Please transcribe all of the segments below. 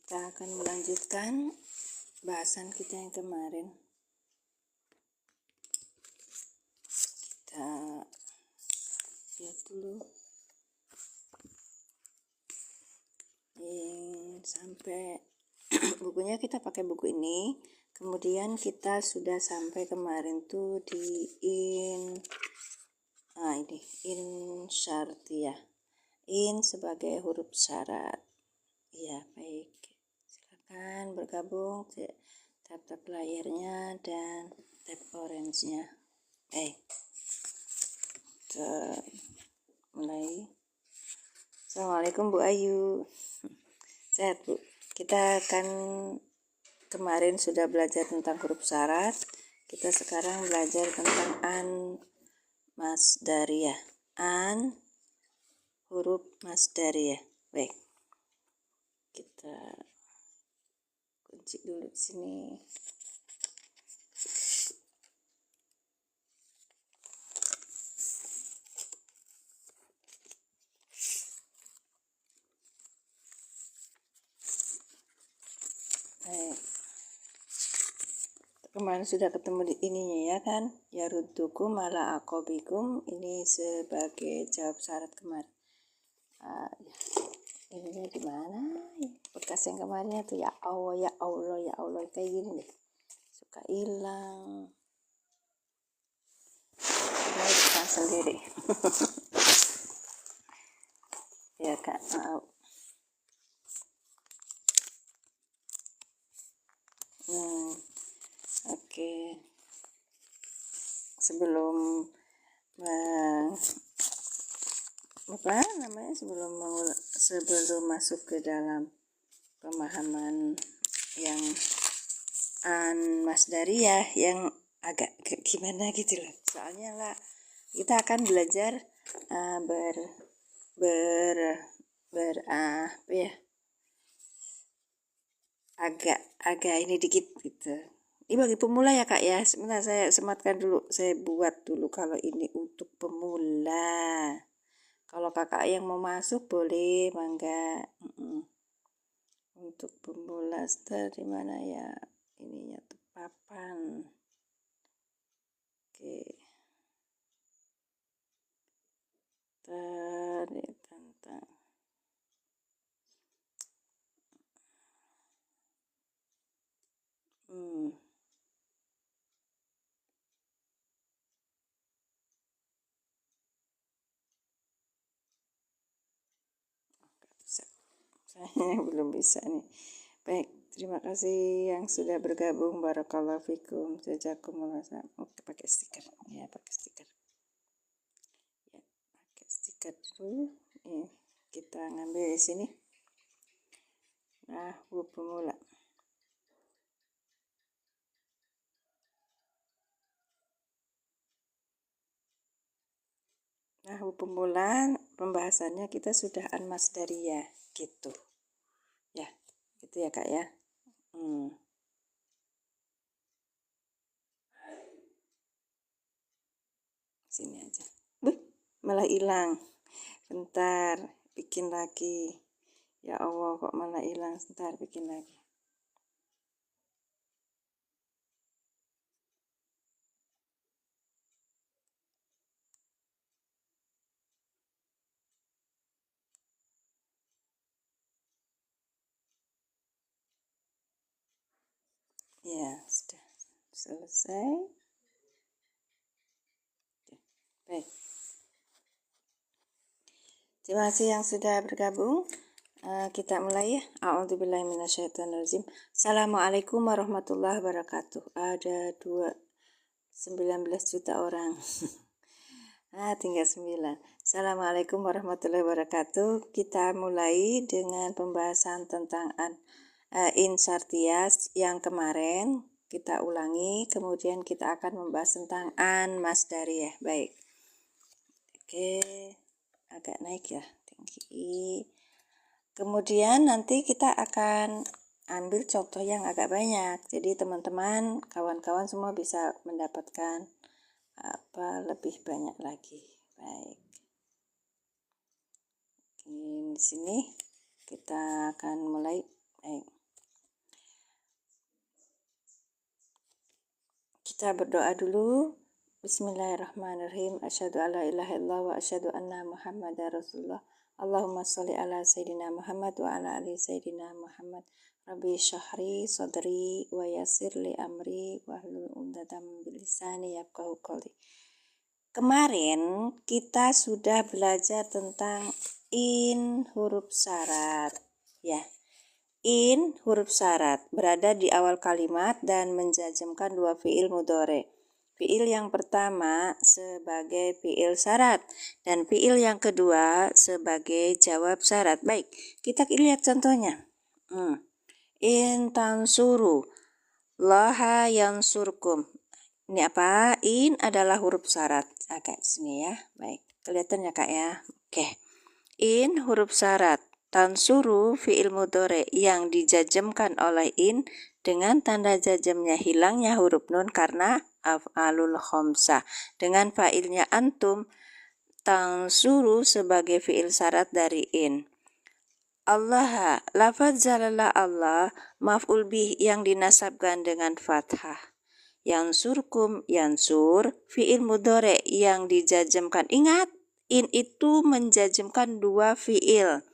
Kita akan melanjutkan bahasan kita yang kemarin. Kita lihat dulu sampai bukunya, kita pakai buku ini. Kemudian kita sudah sampai kemarin tuh di in syartiyah, in sebagai huruf syarat. Ya, baik, silakan bergabung, tap layarnya dan tap orange-nya. Kita mulai. Assalamualaikum Bu Ayu. Sehat Bu? Kita akan kemarin sudah belajar tentang huruf syarat. Kita sekarang belajar tentang an masdariyah. An huruf masdariyah. Baik. Kita kunci dulu di sini. Kemarin sudah ketemu di ininya ya kan, ya ruddukum ala aqabikum, ini sebagai jawab syarat kemarin. Ininya di mana? Bekas yang kemarinnya tuh ya Allah kayak gini deh, suka hilang. Saya bukan sendiri. Ya Kak, maaf. Oke. Sebelum sebelum masuk ke dalam pemahaman yang an masdariyah yang agak gimana gitu loh. Soalnya lah kita akan belajar agak ini dikit gitu. Ini bagi pemula ya Kak ya. Sebentar saya sematkan dulu, saya buat dulu kalau ini untuk pemula. Kalau kakak yang mau masuk boleh, mangga. Untuk pemula dari mana ya ininya tuh papan. Oke. Tadi tentang saya belum bisa nih. Baik, terima kasih yang sudah bergabung. Barakallahu fikum, jazakumullah. Oke, pakai stiker ya, pakai stiker ya, pakai stiker dulu. Kita ngambil di sini. Huruf pemula. Huruf pemula pembahasannya kita sudah an masdariyah gitu ya, gitu ya Kak ya. Sini aja. Malah hilang. Bentar, bikin lagi. Ya Allah, kok malah hilang. Bentar, bikin lagi. Ya, sudah selesai. Baik. Terima kasih yang sudah bergabung. Kita mulai ya. A'udzubillahi minasyaitonirrajim. Assalamualaikum warahmatullahi wabarakatuh. Ada 19 juta orang. Tinggal 9. Assalamualaikum warahmatullahi wabarakatuh. Kita mulai dengan pembahasan tentang in syartiyah yang kemarin. Kita ulangi, kemudian kita akan membahas tentang an masdariyah. Baik. Oke, agak naik ya, tinggi. Kemudian nanti kita akan ambil contoh yang agak banyak. Jadi teman-teman, kawan-kawan semua bisa mendapatkan lebih banyak lagi. Baik. Di sini kita akan mulai. Kita berdoa dulu. Bismillahirrahmanirrahim. Asyhadu alla ilaha illallah wa asyhadu anna Muhammadar Rasulullah. Allahumma sholli ala sayyidina Muhammad wa ala ali sayyidina Muhammad. Rabbi syahri sadri wa yassir li amri wa hlul 'uqdatam min lisani yafqahu qawli. Kemarin kita sudah belajar tentang in huruf syarat, ya. In huruf syarat berada di awal kalimat dan menjazmkan dua fiil mudhari. Fiil yang pertama sebagai fiil syarat dan fiil yang kedua sebagai jawab syarat. Baik, kita lihat contohnya. In tansuru laha yansurkum. Ini apa? In adalah huruf syarat. Agak sini ya. Baik, kelihatan ya Kak ya. Oke. In huruf syarat. Tansuru fi'il mudhari yang dijazmkan oleh in dengan tanda jazmnya hilangnya huruf nun karena af'alul khamsah. Dengan fa'ilnya antum, tansuru sebagai fi'il syarat dari in. Allah, lafaz zalalah Allah, maf'ul bih yang dinasabkan dengan fathah. Yansurkum, yansur, fi'il mudhari yang dijazmkan. Ingat, in itu menjazmkan dua fi'il.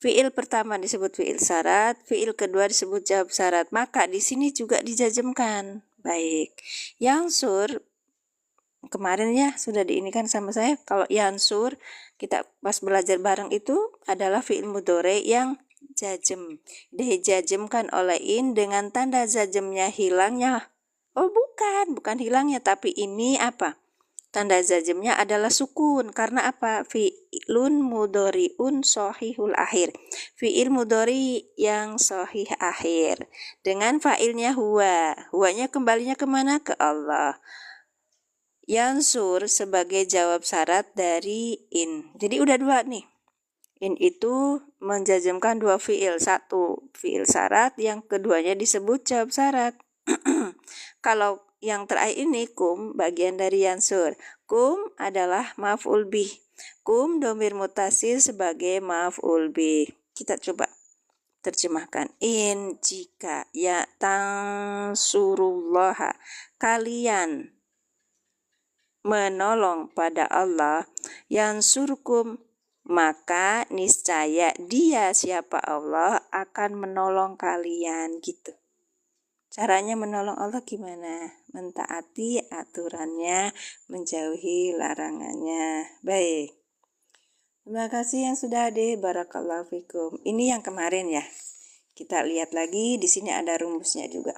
Fi'il pertama disebut fi'il syarat, fi'il kedua disebut jawab syarat. Maka di sini juga dijazmkan. Baik. Yansur kemarin ya sudah diinikan sama saya. Kalau yansur kita pas belajar bareng itu adalah fi'il mudhari yang jazm. Dijazmkan oleh in dengan tanda jazmnya hilangnya. Oh bukan hilangnya, tapi ini apa? Tanda jazmnya adalah sukun. Karena apa? Fi'lun mudhari'un shahihul akhir. Fi'il mudhari yang sahih akhir. Dengan fa'ilnya huwa. Huwanya kembalinya kemana? Ke Allah. Yansur sebagai jawab syarat dari in. Jadi udah dua nih. In itu menjazmkan dua fi'il. Satu fi'il syarat, yang keduanya disebut jawab syarat. Kalau yang terakhir ini kum bagian dari yansur. Kum adalah maf'ul bih. Kum dhamir muttasil sebagai maf'ul bih. Kita coba terjemahkan. In jika ya tansurullaha, kalian menolong pada Allah, yansurkum, maka niscaya dia siapa Allah akan menolong kalian gitu. Caranya menolong Allah gimana? Mentaati aturannya, menjauhi larangannya. Baik. Terima kasih yang sudah hadir. Barakallahu fikum. Ini yang kemarin ya. Kita lihat lagi, di sini ada rumusnya juga.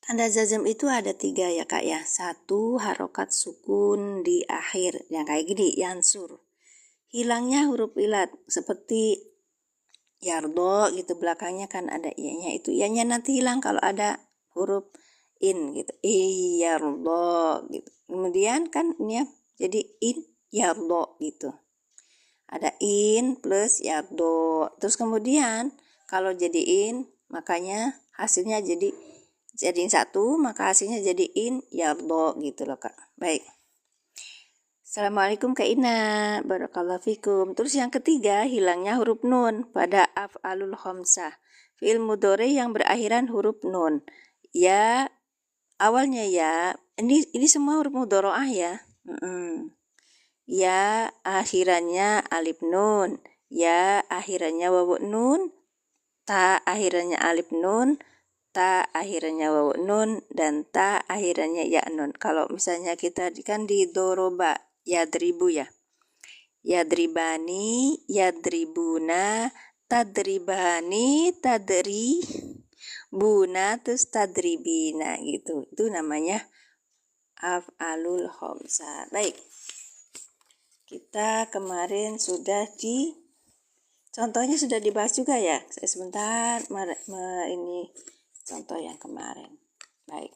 Tanda jazm itu ada 3 ya Kak ya. 1 harokat sukun di akhir. Yang kayak gini, yansur. Hilangnya huruf ilat seperti yardo gitu, belakangnya kan ada ianya, itu ianya nanti hilang kalau ada huruf in gitu. Yardo gitu. Kemudian kan ini ya, jadi in yardo gitu. Ada in plus yardo. Terus kemudian kalau jadi in, makanya hasilnya jadi satu, maka hasilnya jadi in yardo gitu loh Kak. Baik. Assalamualaikum Kak Ina, barakallahu fikum. Terus yang ketiga, hilangnya huruf nun pada af'alul khamsah. Fi'il mudhari yang berakhiran huruf nun. Ya, awalnya ya, ini semua huruf mudhari'ah ya. Ya, akhirannya alif nun. Ya, akhirannya wawu nun. Ta, akhirannya alif nun. Ta, akhirannya wawu nun. Dan ta, akhirannya ya nun. Kalau misalnya kita kan di doroba, yadribu ya. Yadribani, yadribuna, tadribani, tadribuna, terus tadribina gitu. Itu namanya af'alul khamsah. Baik. Kita kemarin sudah contohnya sudah dibahas juga ya. Saya sebentar ini contoh yang kemarin. Baik.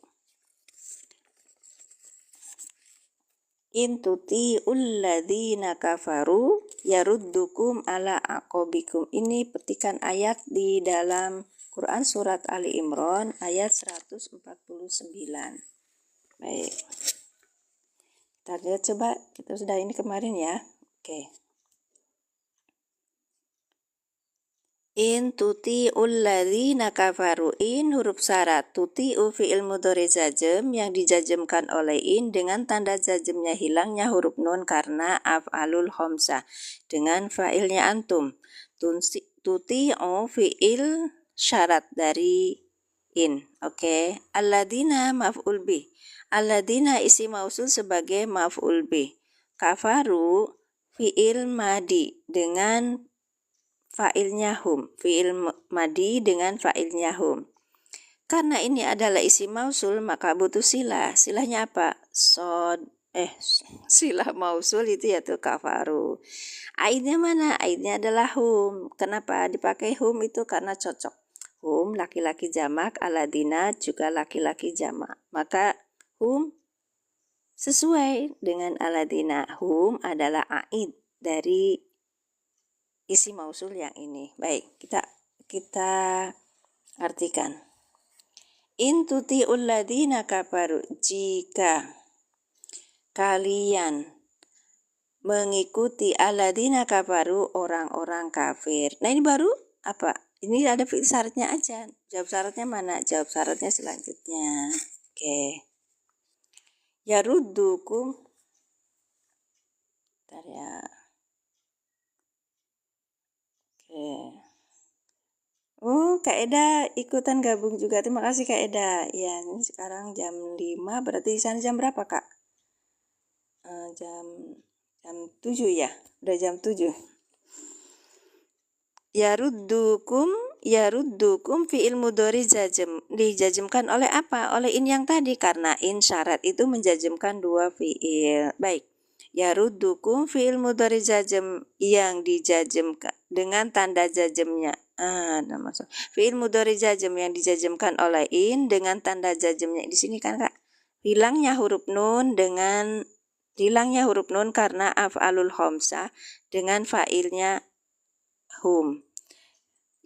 In tuti'ul ladzina kafaru yaruddukum ala aqabikum. Ini petikan ayat di dalam Quran surat Ali Imran ayat 149. Baik. Kita lihat coba, kita sudah ini kemarin ya. Oke. In tuti'ul ladzina kafaru, in huruf syarat, tuti'u fi'il mudhari jazm yang dijazmkan oleh in dengan tanda jazmnya hilangnya huruf nun karena af'alul khamsah dengan fa'ilnya antum. Tuti'u fi'il syarat dari in. Oke. Alladzina maf'ul bih. Alladzina isi mausul sebagai maf'ul bih. Kafaru fi'il madi dengan fa'ilnya hum, fi'il madi dengan fa'ilnya hum. Karena ini adalah isim mausul maka butuh silah. Silahnya apa? Silah mausul itu yaitu kafaru. Aidnya mana? Aidnya adalah hum. Kenapa dipakai hum itu? Karena cocok. Hum laki-laki jamak, aladina juga laki-laki jamak. Maka hum sesuai dengan aladina. Hum adalah aid dari isi mausul yang ini. Baik, kita artikan. In tuti'ul ladzina kafaru, jika kalian mengikuti alladzina kafaru, orang-orang kafir. Nah, ini baru apa? Ini ada fi'il syaratnya aja. Jawab syaratnya mana? Jawab syaratnya selanjutnya. Oke. Yaruddukum. Bentar ya. Oh, Kak Eda ikutan gabung juga. Terima kasih Kak Eda. Ya, ini sekarang jam 5, berarti di sana jam berapa, Kak? Jam 7 ya. Udah jam 7. Yaruddukum fi'il mudhari jazm. Dijazmkan oleh apa? Oleh in yang tadi, karena in syarat itu menjazmkan dua fi'il. Baik. Yaruddukum fi'il mudhari jazm yang dijazmkan dengan tanda jazmnya. Fi'il mudhari jazm yang dijazmkan oleh in dengan tanda jazmnya. Di sini kan Kak, hilangnya huruf nun karena af'alul khamsah dengan fa'ilnya hum.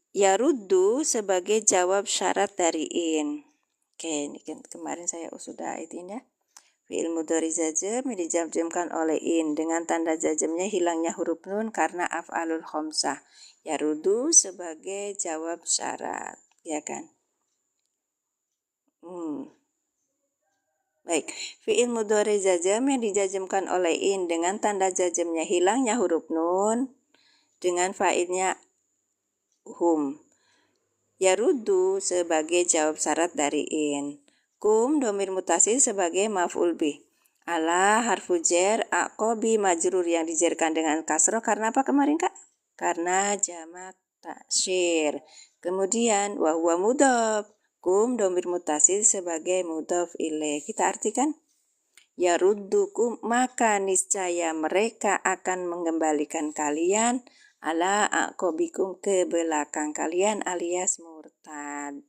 Yaruddu sebagai jawab syarat dari in. Oke, ini kan kemarin saya sudah ini ya. Fi'il mudhari jazm dijazmkan oleh in dengan tanda jazmnya hilangnya huruf nun karena af'alul khamsah. Yaruddu sebagai jawab syarat, ya kan? Baik, fi'il mudhari jazm yang dijazmkan oleh in dengan tanda jazmnya hilangnya huruf nun dengan fa'ilnya hum. Yaruddu sebagai jawab syarat dari in. Kum domir mutasil sebagai maf'ul bih. Ala harfu jar aqobi majrur yang dijerkan dengan kasroh karena apa kemarin Kak? Karena jamak taksir. Kemudian wa huwa mudhaf. Kum domir mutasil sebagai mudhaf ilaih. Kita artikan yaruddukum maka niscaya mereka akan mengembalikan kalian ala aqobikum ke belakang kalian alias murtad.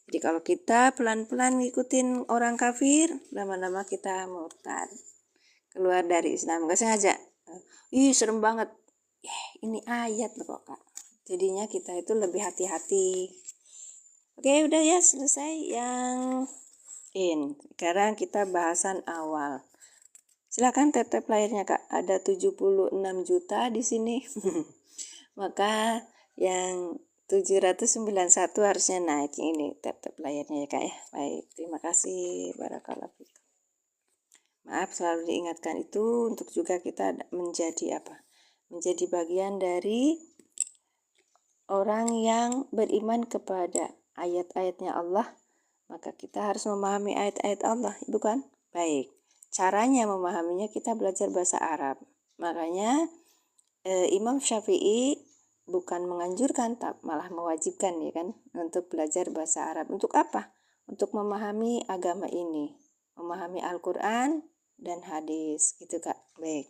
Jadi kalau kita pelan-pelan ngikutin orang kafir, lama-lama kita murtad, keluar dari Islam. Gak sengaja. Ih serem banget. Ini ayat loh kok Kak. Jadinya kita itu lebih hati-hati. Oke udah ya selesai yang in. Sekarang kita bahasan awal. Silakan tap layarnya Kak. Ada 76 juta di sini. Maka yang 791 harusnya naik ini tap layarnya ya Kak ya. Baik, terima kasih. Barakallahu fikum. Maaf selalu diingatkan itu untuk juga kita menjadi apa? Menjadi bagian dari orang yang beriman kepada ayat-ayatnya Allah. Maka kita harus memahami ayat-ayat Allah, bukan? Baik. Caranya memahaminya kita belajar bahasa Arab. Makanya Imam Syafi'i bukan menganjurkan, malah mewajibkan ya kan untuk belajar bahasa Arab. Untuk apa? Untuk memahami agama ini, memahami Al-Quran dan hadis, gitu Kak. Baik.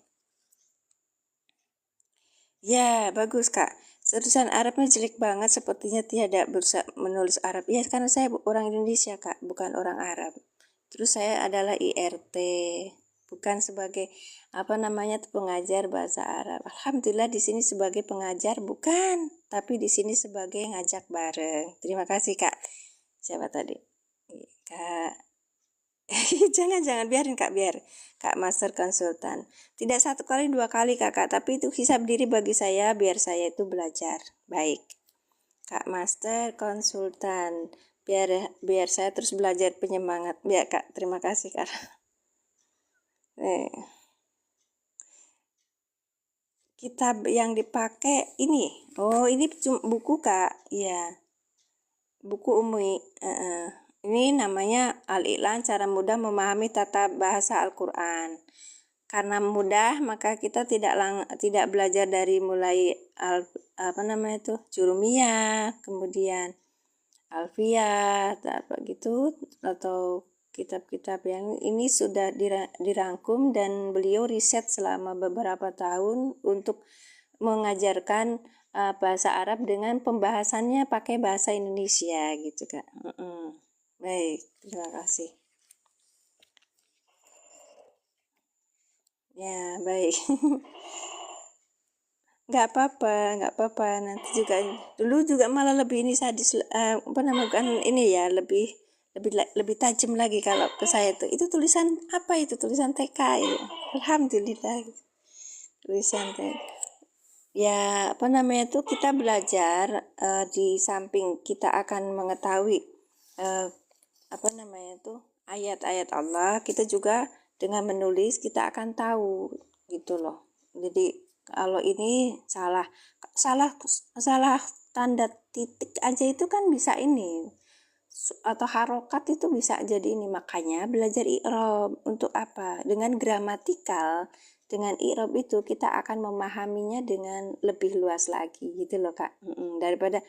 Ya, bagus Kak. Tulisan Arabnya jelek banget, sepertinya tidak bisa menulis Arab. Ya, karena saya orang Indonesia Kak, bukan orang Arab. Terus saya adalah IRT, bukan sebagai pengajar bahasa Arab. Alhamdulillah di sini sebagai pengajar bukan, tapi di sini sebagai ngajak bareng. Terima kasih Kak. Siapa tadi? Kak Jangan biarin Kak, biar Kak Master konsultan. Tidak 1 kali 2 kali Kakak, tapi itu hisab diri bagi saya biar saya itu belajar. Baik. Kak Master konsultan. Biar saya terus belajar penyemangat. Biar Kak, terima kasih Kak. Kitab yang dipakai ini. Oh, ini buku Kak. Iya. Buku Ummi. Ini namanya Al-I'lan, cara mudah memahami tata bahasa Al-Quran. Karena mudah, maka kita tidak belajar dari mulai Jurumiyah, kemudian Alfiyah, apa gitu, atau kitab-kitab yang ini sudah dirangkum dan beliau riset selama beberapa tahun untuk mengajarkan bahasa Arab dengan pembahasannya pakai bahasa Indonesia gitu Kak. Baik, terima kasih. Ya, baik. nggak apa-apa. Nanti juga dulu juga malah lebih ini sadis ini ya, lebih tajam lagi kalau ke saya tuh. Itu tulisan apa itu? Tulisan TK ya. Alhamdulillah. Tulisan TK. Ya, kita belajar di samping kita akan mengetahui ayat-ayat Allah, kita juga dengan menulis kita akan tahu gitu loh. Jadi kalau ini salah tanda titik aja itu kan bisa ini, atau harokat itu bisa jadi ini. Makanya belajar i'rab untuk apa? Dengan gramatikal, dengan i'rab itu kita akan memahaminya dengan lebih luas lagi gitu loh Kak. Daripada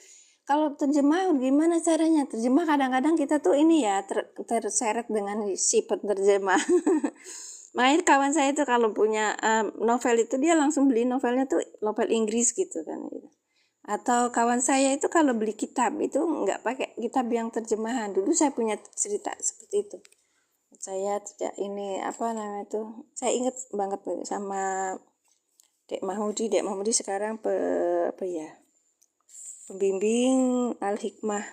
kalau terjemah gimana caranya? Terjemah kadang-kadang kita tuh ini ya terseret dengan si penerjemah. Makanya kawan saya tuh kalau punya novel itu dia langsung beli novelnya tuh novel Inggris gitu kan. Atau kawan saya itu kalau beli kitab itu nggak pakai kitab yang terjemahan. Dulu saya punya cerita seperti itu. Saya tidak ini saya ingat banget sama Dek Mahmudi sekarang pembimbing Al-Hikmah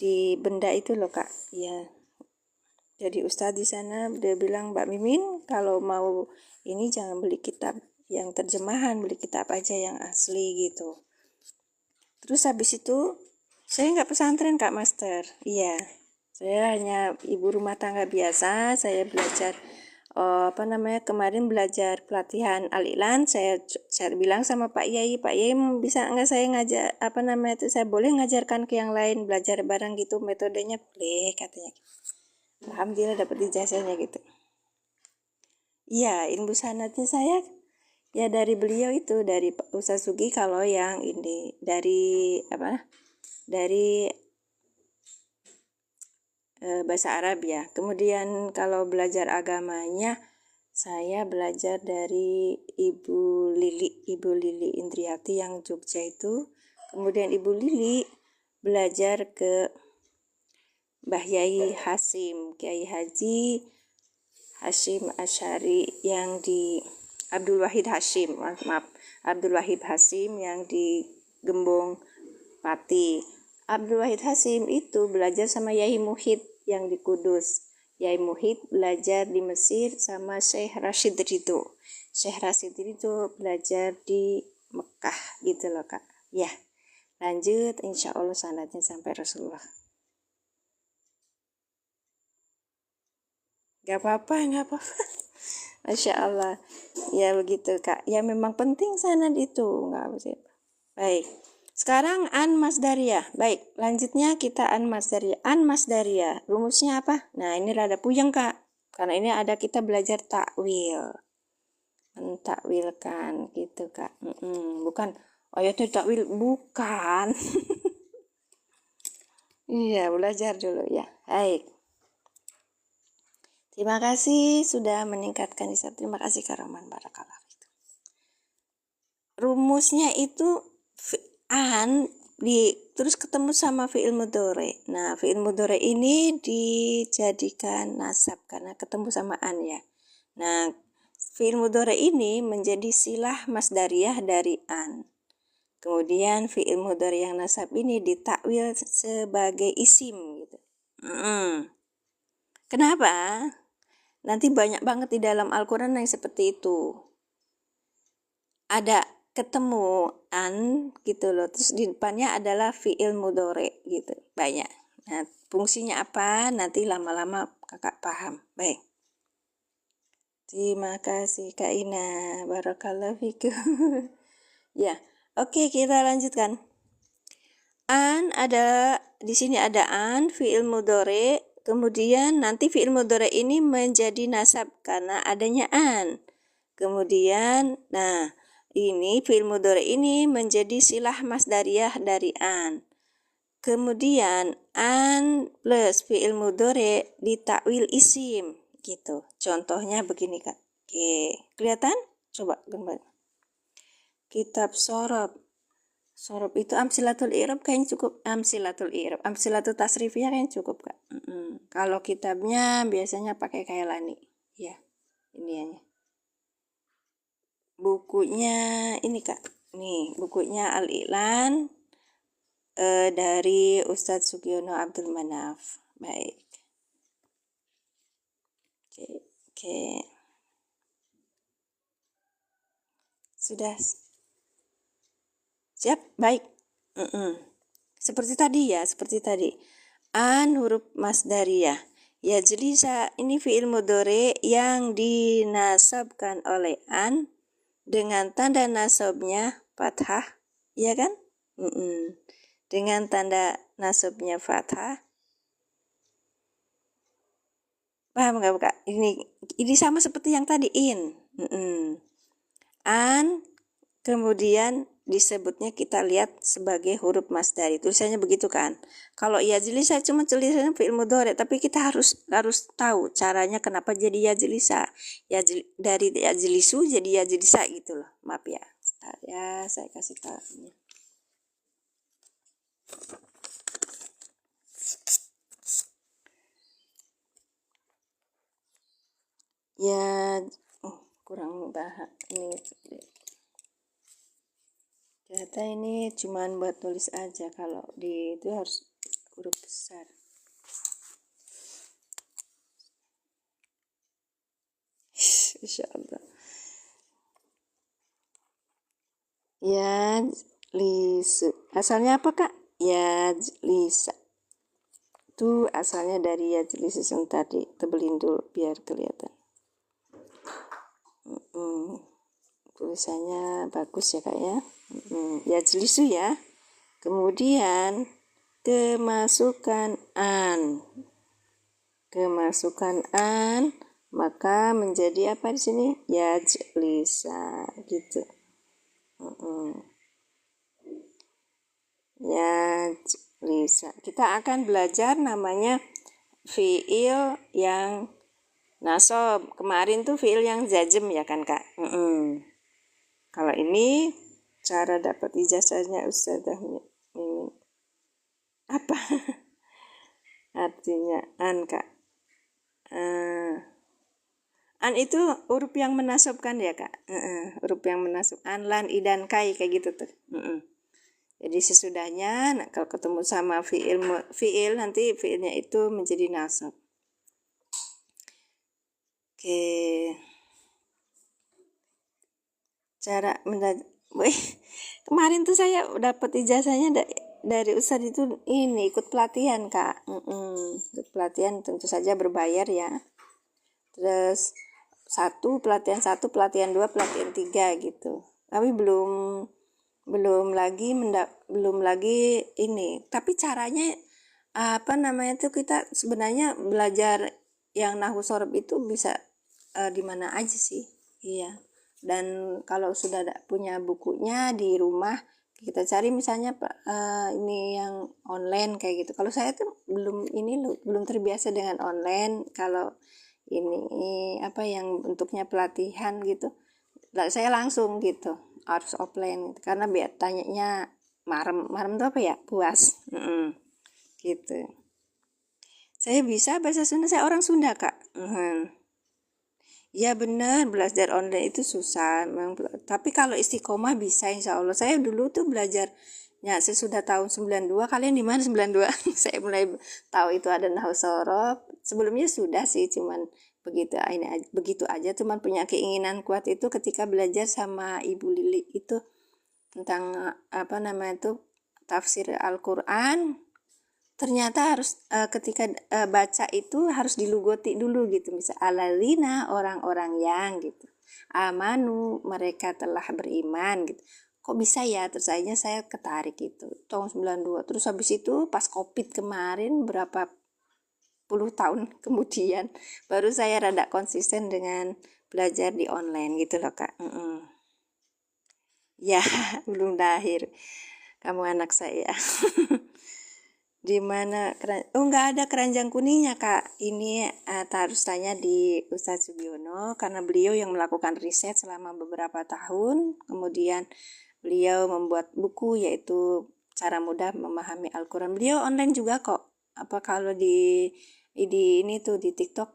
di Benda itu loh Kak. Ya. Jadi ustadz di sana dia bilang, Mbak Mimin kalau mau ini jangan beli kitab yang terjemahan, beli kitab aja yang asli gitu. Terus habis itu saya nggak pesantren Kak Master. Iya. Saya hanya ibu rumah tangga biasa. Saya belajar kemarin belajar pelatihan Al-I'lan. Saya bilang sama Pak Yai bisa nggak saya ngajar saya boleh ngajarkan ke yang lain, belajar bareng gitu, metodenya boleh katanya. Alhamdulillah dapat ijazahnya gitu. Iya, ilmu sanatnya saya ya dari beliau itu, dari Ustaz Sugi. Kalau yang ini dari bahasa Arab ya. Kemudian kalau belajar agamanya saya belajar dari Ibu Lili Indriati yang Jogja itu. Kemudian Ibu Lili belajar ke Mbah Yai Hasim, Kiai Haji Hashim Asyari yang di Abdul Wahid Hasim yang di Gembong Pati. Abdul Wahid Hasim itu belajar sama Yai Muhid yang di Kudus. Yai Muhid belajar di Mesir sama Syekh Rashid Ridho. Syekh Rashid Ridho belajar di Mekah gitu loh Kak. Ya, lanjut insya Allah sanadnya sampai Rasulullah. Gak apa-apa. Masya Allah. Ya begitu Kak. Ya memang penting sanad itu. Gak bisa. Baik. Sekarang an masdariyah. Baik. Lanjutnya kita an masdariyah. An masdariyah. Rumusnya apa? Nah ini rada puyeng Kak. Karena ini ada kita belajar takwil. Mentakwilkan gitu Kak. Bukan. Oh ya itu takwil. Bukan. Iya belajar dulu ya. Baik. Terima kasih sudah meningkatkan hisab. Terima kasih Kak Roman, barakallah. Rumusnya itu terus ketemu sama fi'il mudhari. Nah, fi'il mudhari ini dijadikan nasab karena ketemu sama an ya. Nah, fi'il mudhari ini menjadi silah masdariyah dari an. Kemudian fi'il mudhari yang nasab ini ditakwil sebagai isim gitu. Kenapa? Nanti banyak banget di dalam Al-Quran yang seperti itu. Ada ketemu an gitu loh, terus di depannya adalah fi'il mudhari gitu, banyak. Nah, fungsinya apa? Nanti lama-lama kakak paham. Baik. Terima kasih Kak Ina. Barakallahu fikum. Ya, oke, kita lanjutkan. An ada di sini ada an fi'il mudhari, kemudian nanti fi'il mudhari ini menjadi nasab karena adanya an. Kemudian ini fi'il mudhari ini menjadi silah masdariyah dari an. Kemudian an plus fi'il mudhari ditakwil isim gitu. Contohnya begini Kak. Oke, kelihatan? Coba gambar. Kitab Shorob. Shorob itu amsilatul i'rab kayaknya cukup, amsilatul i'rab, amsilatul tasrifiyah kayaknya cukup Kak. Kalau kitabnya biasanya pakai Kailani. Ya, ini aja. Bukunya ini Kak. Nih, bukunya Al-I'lan dari Ustadz Sugiono Abdul Manaf. Baik. Oke. Sudah. Siap? Baik. Seperti tadi ya, seperti tadi. An huruf masdariyah. Ya, jadi ini fi'il mudhari yang dinasabkan oleh an dengan tanda nasabnya fathah, ya kan? Dengan tanda nasabnya fathah. Paham nggak Kak? Ini sama seperti yang tadi in. An kemudian disebutnya kita lihat sebagai huruf masdari. Tulisannya begitu kan. Kalau yajlisa cuma tulisannya fi'il mudhari, tapi kita harus tahu caranya kenapa jadi yajlisa. Dari yajlisu jadi yajlisa gitu loh. Maaf ya. Bentar ya, saya kasih tahu. Ya, kurang bahas ini. Ternyata ini cuman buat tulis aja, kalau di itu harus huruf besar. Insyaallah. Yajlisu. Asalnya apa Kak? Yajlisa. Itu asalnya dari yajlisu yang tadi. Tebelin dulu biar kelihatan. Tulisannya bagus ya Kak ya. Yajlisu ya. Kemudian kemasukan an. Kemasukan an, maka menjadi apa di sini? Yajlisa gitu. Yajlisa. Kita akan belajar namanya fi'il yang nasab. Kemarin tuh fi'il yang jazm ya kan Kak? Kalau ini cara dapat ijazahnya Ustazah Mimin. Apa artinya an Kak? An itu huruf yang menasabkan ya Kak. Huruf yang menasab. An, lan, idan, kai kayak gitu tuh. Jadi sesudahnya kalau ketemu sama fi'il nanti fi'ilnya itu menjadi nasab. Oke. Cara kemarin tuh saya dapat ijazahnya dari Ustadz itu ini ikut pelatihan Kak. Ikut pelatihan tentu saja berbayar ya. Terus pelatihan 1, pelatihan 2, pelatihan 3 gitu. Tapi belum lagi ini. Tapi caranya apa namanya tuh, kita sebenarnya belajar yang nahwu shorob itu bisa di mana aja sih. Iya. Dan kalau sudah punya bukunya di rumah, kita cari misalnya ini yang online kayak gitu. Kalau saya tuh belum terbiasa dengan online. Kalau ini apa yang bentuknya pelatihan gitu, saya langsung gitu harus offline gitu. Karena biar tanyanya marem itu apa ya, puas gitu. Saya bisa bahasa Sunda, saya orang Sunda Kak. Ya benar, belajar online itu susah memang. Tapi kalau istiqomah bisa insya Allah. Saya dulu tuh belajarnya sesudah tahun 92. Kalian di mana 92? Saya mulai tahu itu ada nahwu shorob. Sebelumnya sudah sih, cuman begitu aja, cuman punya keinginan kuat itu ketika belajar sama Ibu Lili itu tentang apa namanya itu tafsir Al-Qur'an. Ternyata harus ketika baca itu harus dilugoti dulu gitu, misal aladzina, orang-orang yang gitu, amanu, mereka telah beriman gitu. Kok bisa ya? Terus akhirnya saya ketarik itu tahun 92. Terus habis itu pas Covid kemarin, berapa puluh tahun kemudian baru saya rada konsisten dengan belajar di online gitu loh Kak. Ya, belum lahir kamu anak saya. Di mana nggak ada keranjang kuningnya Kak. Ini harus tanya di Ustadz Sugiono, karena beliau yang melakukan riset selama beberapa tahun. Kemudian beliau membuat buku yaitu Cara Mudah Memahami Al-Quran. Beliau online juga kok. Apa kalau di ini tuh di TikTok,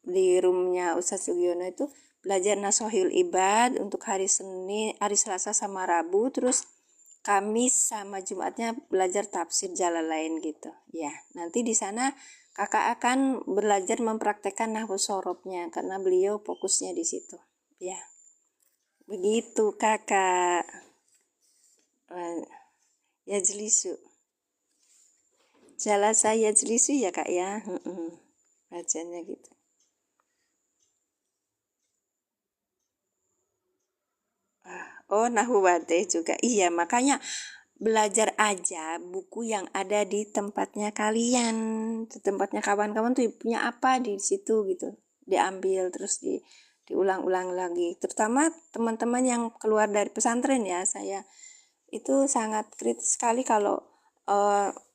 di roomnya Ustadz Sugiono itu belajar Nashahul Ibad untuk hari Selasa sama Rabu, terus Kamis sama Jumatnya belajar tafsir Jalalain gitu. Ya, nanti di sana Kakak akan belajar mempraktekkan nahwu sorobnya karena beliau fokusnya di situ. Ya. Begitu Kakak. Ya jelisu. Jalasa ya jelisu ya Kak ya. Bacanya gitu. Oh, Nahwate juga. Iya, makanya belajar aja buku yang ada di tempatnya kalian, di tempatnya kawan-kawan tuh punya apa di situ gitu. Diambil terus diulang-ulang lagi. Terutama teman-teman yang keluar dari pesantren ya, saya itu sangat kritis sekali kalau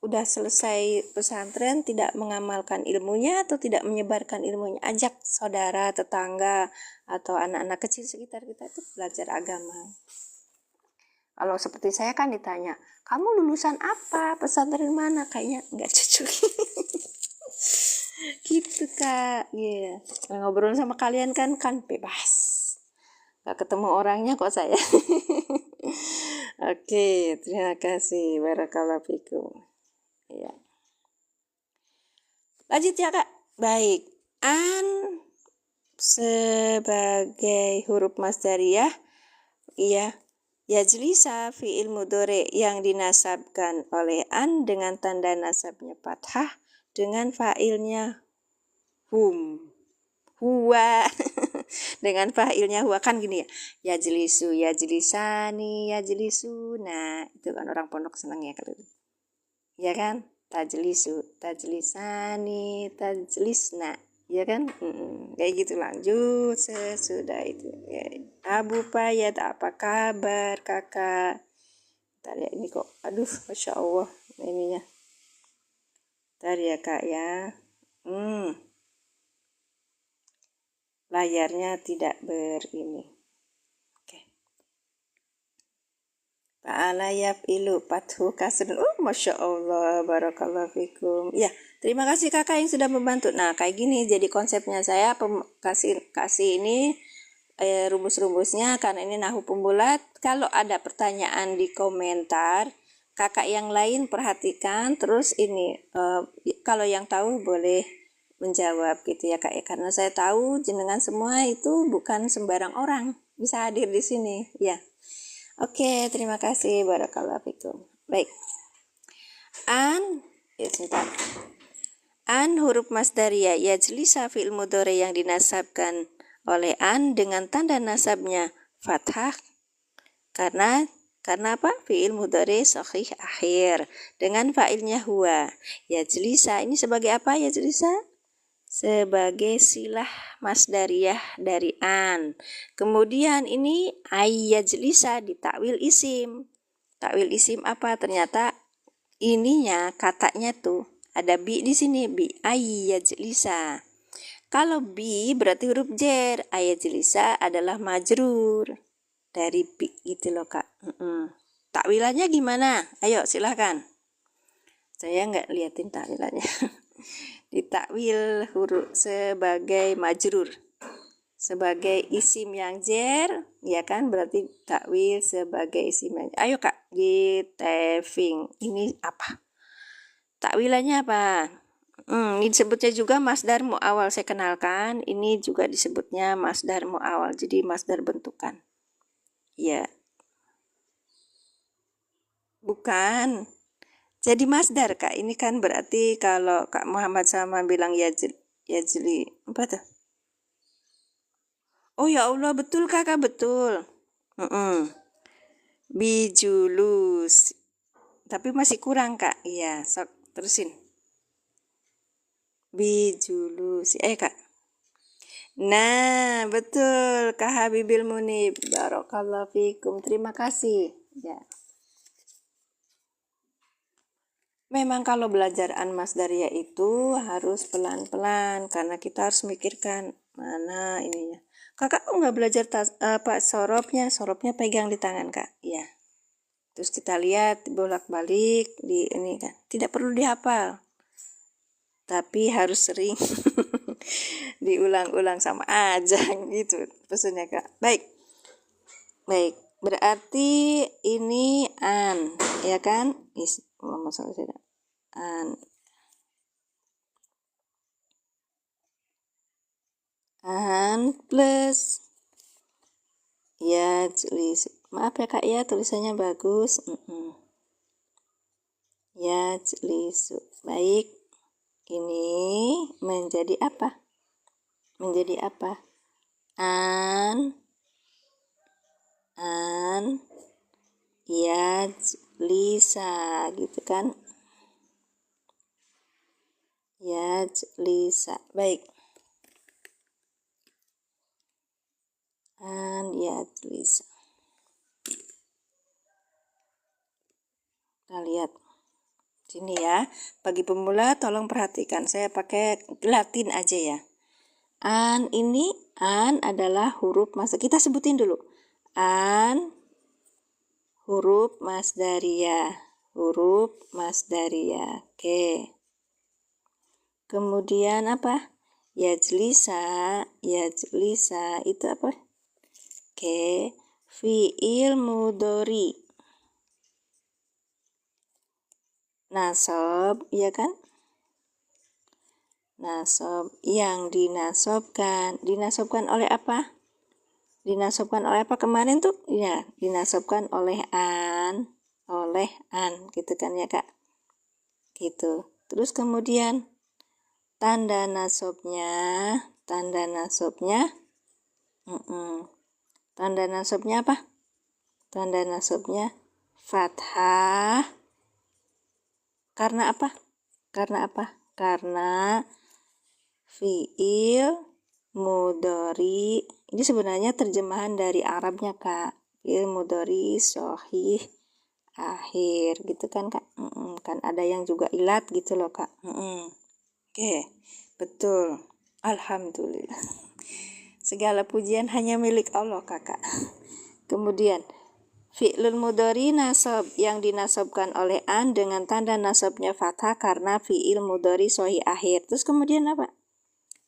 udah selesai pesantren tidak mengamalkan ilmunya atau tidak menyebarkan ilmunya. Ajak saudara, tetangga, atau anak-anak kecil sekitar kita itu belajar agama. Kalau seperti saya kan ditanya, kamu lulusan apa, pesantren mana, kayaknya nggak cocok. Gitu Kak. Iya. Yeah. Ngobrol sama kalian kan bebas, nggak ketemu orangnya kok saya. Oke, terima kasih. Barakallahu fikum. Ya. Lanjut ya Kak. Baik. An sebagai huruf masdariyah, iya. Yajlisa fi'il mudhari yang dinasabkan oleh an dengan tanda nasabnya fathah dengan fa'ilnya hum. Huwa. Dengan fa'ilnya huwa kan gini ya. Yajlisu, yajlisani, yajlisu. Nah, itu kan orang pondok senang ya kalau itu. Ya kan? Tajlisu, tajlisani, tajlisna. Ya kan? Kayak gitu, lanjut sesudah itu. Ya. Abu Payat, apa kabar Kakak? Ntar ya, ini kok, aduh, Masya Allah ininya. Ntar ya Kak ya. Layarnya tidak berini. Oke. Ta'ala yaf'ilu fathu kasrun. Masya Allah, barakallahu fikum. Ya, terima kasih Kakak yang sudah membantu. Nah, kayak gini jadi konsepnya saya kasih ini rumus-rumusnya karena ini nahwu pembulat. Kalau ada pertanyaan di komentar, Kakak yang lain perhatikan, terus ini kalau yang tahu boleh menjawab gitu ya Kak ya, karena saya tahu jenengan semua itu bukan sembarang orang bisa hadir di sini ya. Oke, terima kasih, barakallahu fikum. Baik. Sebentar. An huruf masdariyah yajlisa fi'il mudhari yang dinasabkan oleh an dengan tanda nasabnya fathah karena apa? Fi'il mudhari sahih akhir dengan fa'ilnya huwa. Yajlisa ini sebagai apa yajlisa? Sebagai silah masdariyah dari an. Kemudian ini ayyajlisa ditakwil isim. Takwil isim apa? Ternyata ininya katanya tuh ada bi di sini, bi ayyajlisa. Kalau bi berarti huruf jer, ayyajlisa adalah majrur dari bi gitu loh Kak. Takwilannya gimana? Ayo silahkan. Saya nggak liatin takwilannya. Ditakwil huruf sebagai majrur, sebagai isim yang jer, ya kan, berarti takwil sebagai isim yang jer. Ayo Kak, di teving ini apa takwilannya apa? Ini disebutnya juga masdar muawal. Saya kenalkan, ini juga disebutnya masdar muawal. Jadi masdar bentukan. Ya. Bukan. Jadi masdar, Kak. Ini kan berarti kalau Kak Muhammad sama bilang yajli. Apa tuh? Oh ya Allah, betul Kakak, betul. Bijulus. Tapi masih kurang, Kak. Iya, sok terusin. Bijulus. Kak. Nah, betul Kak Habibil Munib. Barakallahu fikum. Terima kasih. Ya. Memang kalau belajar an-masdariyah itu harus pelan-pelan karena kita harus mikirkan mana ininya. Kakak kok nggak belajar sorobnya? Sorobnya pegang di tangan, Kak. Ya. Terus kita lihat bolak-balik di ini kan. Tidak perlu dihafal. Tapi harus sering diulang-ulang sama aja gitu pesannya, Kak. Baik. Berarti ini an, ya kan? An plus ya tulis. Maaf ya Kak ya, tulisannya bagus. Ya tulis. Baik. Ini menjadi apa? Menjadi apa? An yajlisa gitu kan, yajlisa. Baik, an yajlisa. Kita lihat sini ya. Bagi pemula tolong perhatikan, saya pakai Latin aja ya. An ini, an adalah huruf masdar. Kita sebutin dulu. An huruf masdariyah. Huruf masdariyah. Oke. Kemudian apa? Yajlisa. Yajlisa itu apa? Oke. Fi'il mudhari. Nasab, ya kan? Nasab yang dinasobkan. Dinasobkan oleh apa? Dinasobkan oleh apa kemarin tuh? Ya, dinasobkan oleh an. Oleh an, gitu kan ya Kak? Gitu. Terus kemudian tanda nasobnya. Tanda nasobnya. Tanda nasobnya apa? Tanda nasobnya fathah. Karena apa? Karena apa? Karena fi'il mudhari. Ini sebenarnya terjemahan dari Arabnya, Kak. Fi'il mudhari sahih akhir gitu kan, Kak. Kan ada yang juga ilat gitu loh, Kak. Oke, betul. Alhamdulillah. Segala pujian hanya milik Allah, Kakak. Kemudian fi'lul mudhari nasab yang dinasabkan oleh an dengan tanda nasabnya fathah karena fi'il mudhari sahih akhir. Terus kemudian apa?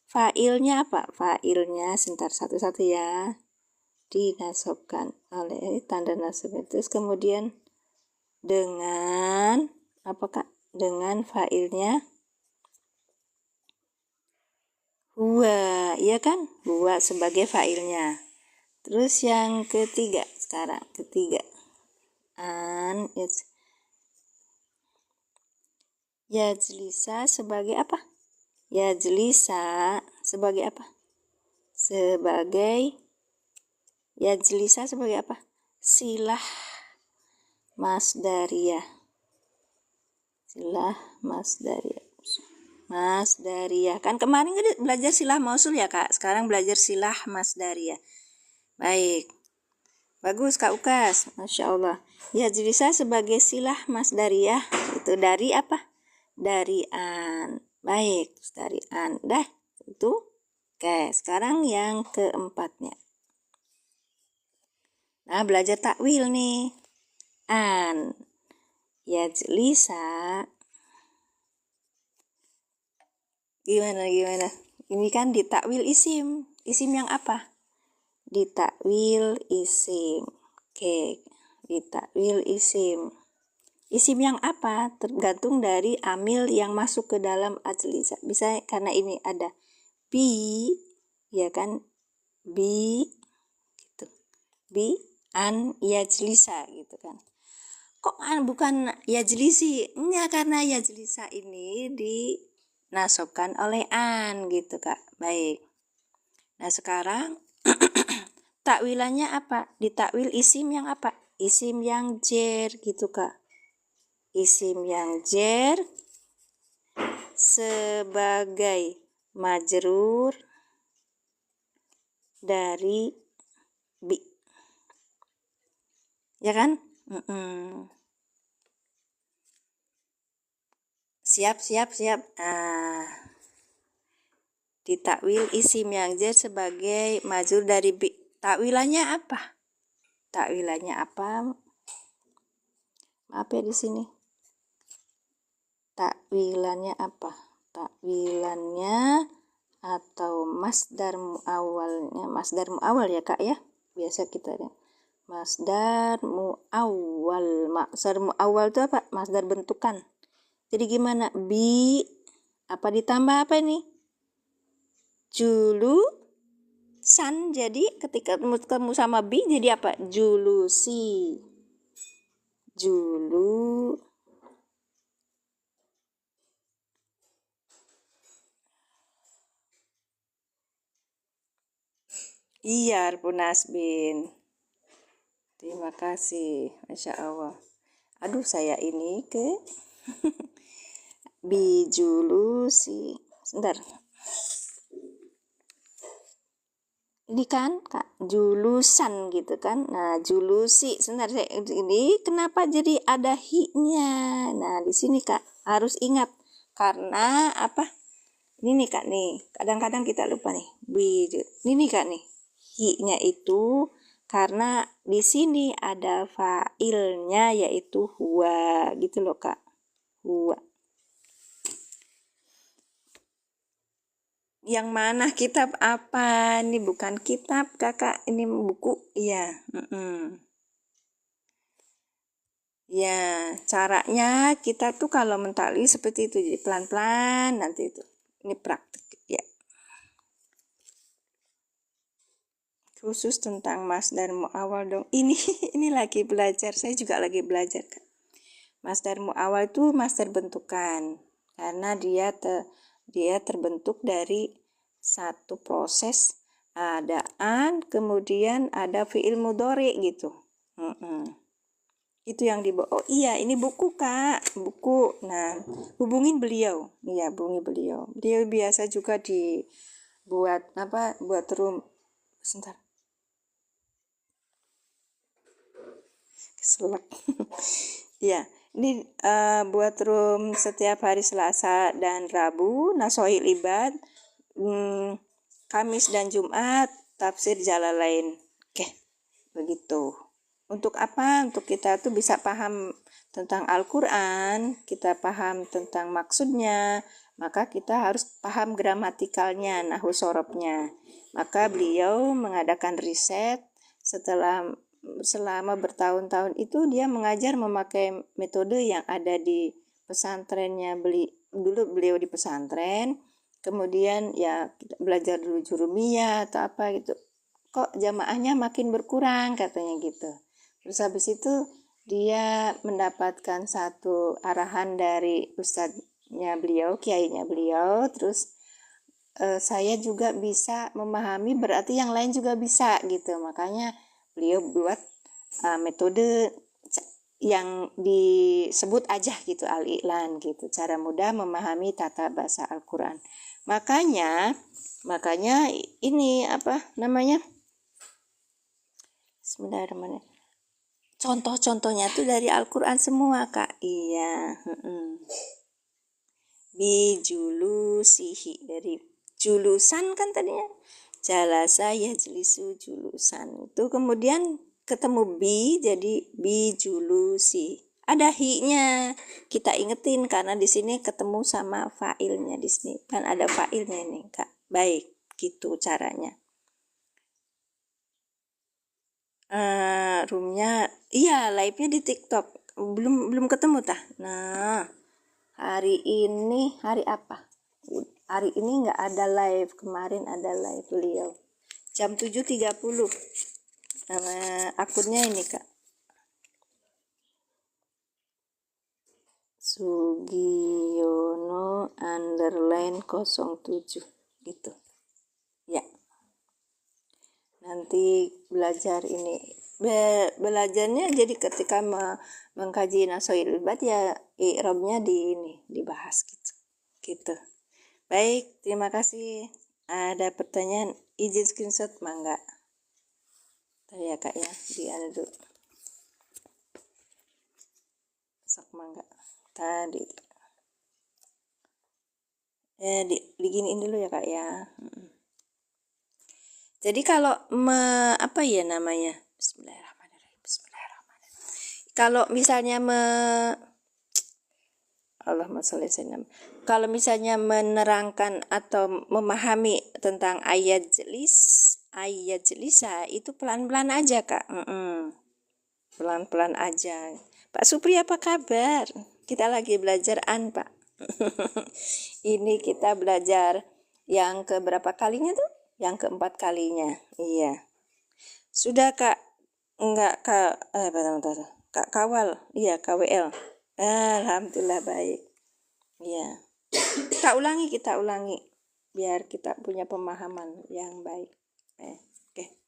Fa'ilnya apa? Fa'ilnya sebentar satu-satu ya. Dinasabkan oleh tanda nasab. Terus kemudian dengan apa Kak? Dengan fa'ilnya huwa, iya kan? Huwa sebagai fa'ilnya. Terus yang ketiga sekarang, ketiga. An yajlisa sebagai apa? Yajlisa sebagai apa? Sebagai yajlisa sebagai apa? Silah masdariyah. Silah masdariyah. Masdariyah. Kan kemarin belajar silah mausul ya, Kak. Sekarang belajar silah masdariyah. Baik. Bagus Kak Ukas. Masya Allah. Yajlisa sebagai silah masdariyah. Itu dari apa? Dari an. Baik, dari an. Dah, itu. Oke, sekarang yang keempatnya. Nah, belajar takwil nih. An yajlisa. Gimana? Ini kan ditakwil isim. Isim yang apa? Ditakwil isim. Oke, ditakwil isim. Isim yang apa? Tergantung dari amil yang masuk ke dalam ajlisa. Bisa karena ini ada bi, ya kan? Bi gitu. Bi an yajlisa gitu kan. Kok bukan yajlisi? Enggak, karena yajlisa ini dinasobkan oleh an gitu, Kak. Baik. Nah, sekarang takwilannya apa? Ditakwil isim yang apa? Isim yang jer gitu, Kak. Isim yang jer sebagai majrur dari bi. Ya kan? Siap. Ditakwil isim yang jer sebagai majrur dari bi. Takwilannya apa? Takwilannya apa? Maaf ya di sini. Takwilannya apa? Takwilannya atau masdar muawwal ya, Kak ya. Biasa kita ya. Masdar muawwal itu apa? Masdar bentukan. Jadi gimana? Bi apa ditambah apa ini? Julusan. Jadi ketika ketemu sama bi jadi apa? Julusi. Iya, Arpun Asbin. Terima kasih, Masya Allah. Aduh, saya ini ke bijulusi. Sebentar. Ini kan, Kak, julusan gitu kan. Nah, julusi. Sebentar, ini kenapa jadi ada hi-nya? Nah, di sini, Kak, harus ingat. Karena apa? Ini nih, Kak, nih. Kadang-kadang kita lupa nih. Ini nih, Kak, nih. Hi-nya itu karena di sini ada fa'ilnya yaitu huwa gitu loh, Kak. Huwa. Yang mana kitab apa? Ini bukan kitab, Kakak. Ini buku. Iya. Ya, caranya kita tuh kalau mentakli seperti itu. Jadi pelan-pelan nanti itu. Ini praktik ya. Khusus tentang masdar muawwal dong. Ini lagi belajar. Saya juga lagi belajar, Kak. Masdar muawwal itu masdar bentukan. Karena dia terbentuk dari satu proses, ada an, kemudian ada fi'il mudhari gitu. Itu yang dibawa. Oh iya, ini buku, Kak, buku. Nah, hubungin beliau. Iya, hubungi beliau. Dia biasa juga buat room. Sebentar. Keselak. Ya, ini buat room setiap hari Selasa dan Rabu, Nasohil Ibad, Kamis dan Jumat, tafsir Jalalain. Oke, begitu. Untuk apa? Untuk kita tuh bisa paham tentang Al-Quran, kita paham tentang maksudnya, maka kita harus paham gramatikalnya, nahwu sorobnya. Maka beliau mengadakan riset selama bertahun-tahun itu dia mengajar memakai metode yang ada di pesantrennya. Dulu beliau di pesantren, kemudian ya belajar dulu jurumiyah atau apa gitu. Kok jamaahnya makin berkurang katanya gitu. Terus habis itu dia mendapatkan satu arahan dari ustadznya beliau, kiainya beliau, terus saya juga bisa memahami, berarti yang lain juga bisa gitu. Makanya beliau buat metode yang disebut aja gitu, al-i'lan gitu, cara mudah memahami tata bahasa Al-Quran. Makanya ini apa namanya? Bismillahirrahmanirrahim. Contoh-contohnya tuh dari Al-Quran semua, Kak. Iya. Bijulusihi, dari julusan kan tadinya. Jalasa yajlisu julusan. Itu kemudian ketemu bi jadi bijulusi. Ada hi-nya. Kita ingetin karena di sini ketemu sama fa'ilnya di sini. Kan ada fa'ilnya nih, Kak. Baik, gitu caranya. Roomnya iya, live-nya di TikTok. belum ketemu tah. Nah, hari ini hari apa? Hari ini nggak ada live, kemarin ada live beliau jam 7.30. Nama akunnya ini Kak Sugiono _07 gitu ya. Nanti belajar ini belajarnya jadi ketika mengkaji nasoil ibad ya i'rabnya dibahas gitu. Baik, terima kasih. Ada pertanyaan, izin screenshot mangga. Tadi ya Kak ya, dulu. Sok mangga. Tadi. Diginiin dulu ya Kak ya. Jadi kalau apa ya namanya? Bismillahirrahmanirrahim. Kalau misalnya Allahumma sholli alaihi. Kalau misalnya menerangkan atau memahami tentang ayat jelisa itu pelan-pelan aja Kak. Pelan-pelan aja. Pak Supri apa kabar? Kita lagi belajar Pak. Ini kita belajar yang keberapa kalinya tuh? Yang keempat kalinya. Iya. Sudah Kak? Enggak Kak. Kak Kawal. Iya, KWL. Alhamdulillah baik. Iya. Kita ulangi. Biar kita punya pemahaman yang baik. Oke.